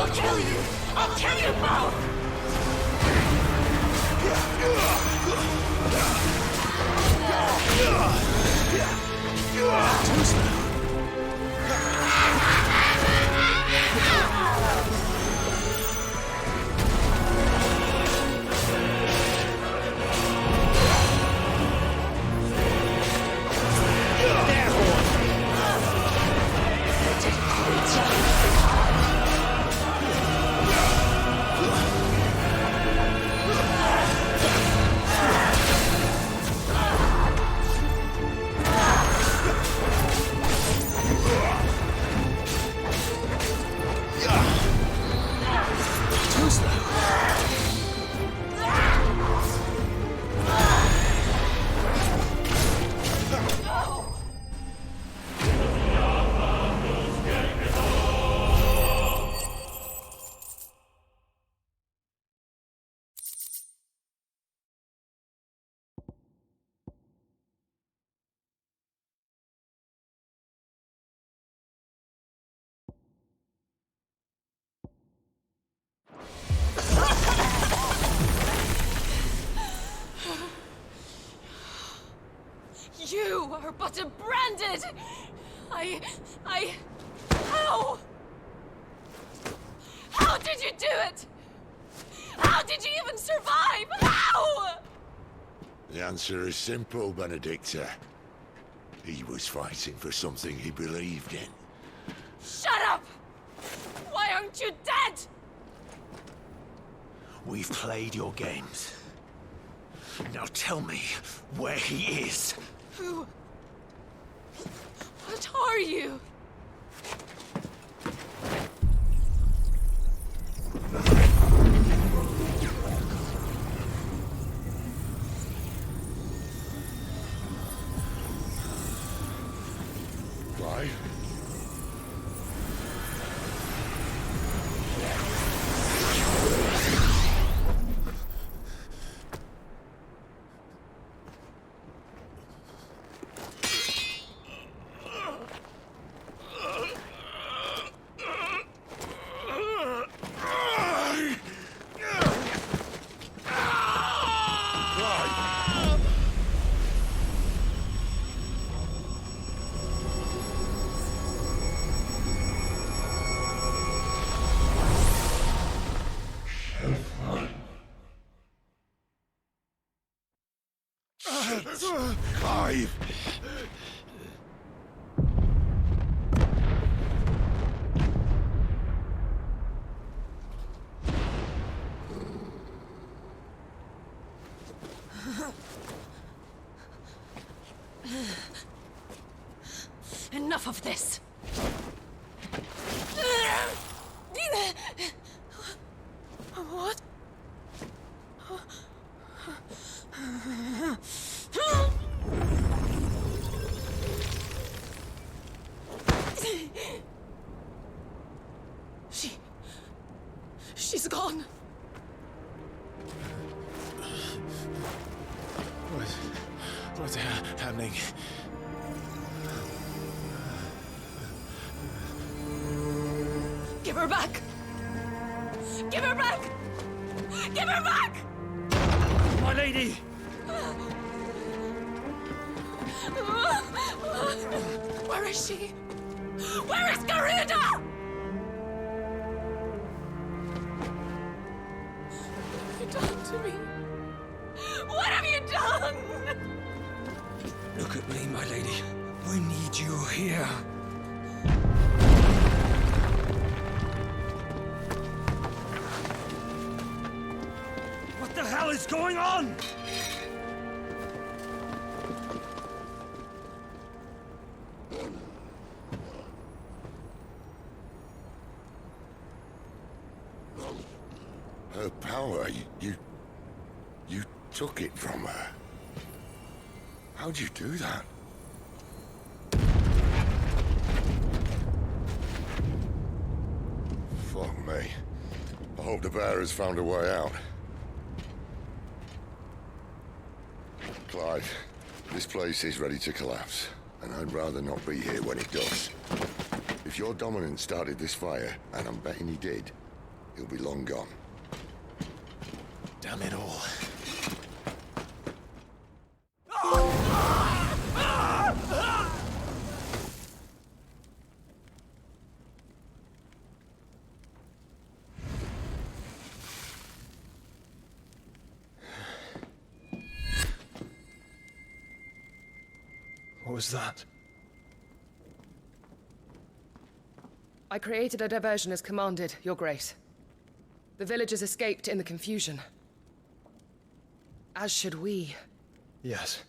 I'll kill you! I'll kill you both! Too slow. You are but a branded... How? How did you do it? How did you even survive? How? The answer is simple, Benedicta. He was fighting for something he believed in. Shut up! Why aren't you dead? We've played your games. Now tell me where he is. Who? What are you? Why? Clive! Enough of this! What? She's gone. What's happening? Give her back! Give her back! Give her back! My lady! Where is she? Where is Garuda? What have you done to me? What have you done? Look at me, my lady. We need you here. What the hell is going on? Her power, you took it from her. How'd you do that? Fuck me. I hope the bear has found a way out. Clive, this place is ready to collapse, and I'd rather not be here when it does. If your dominant started this fire, and I'm betting he did, he'll be long gone. Damn it all. What was that? I created a diversion as commanded, Your Grace. The villagers escaped in the confusion. As should we. Yes.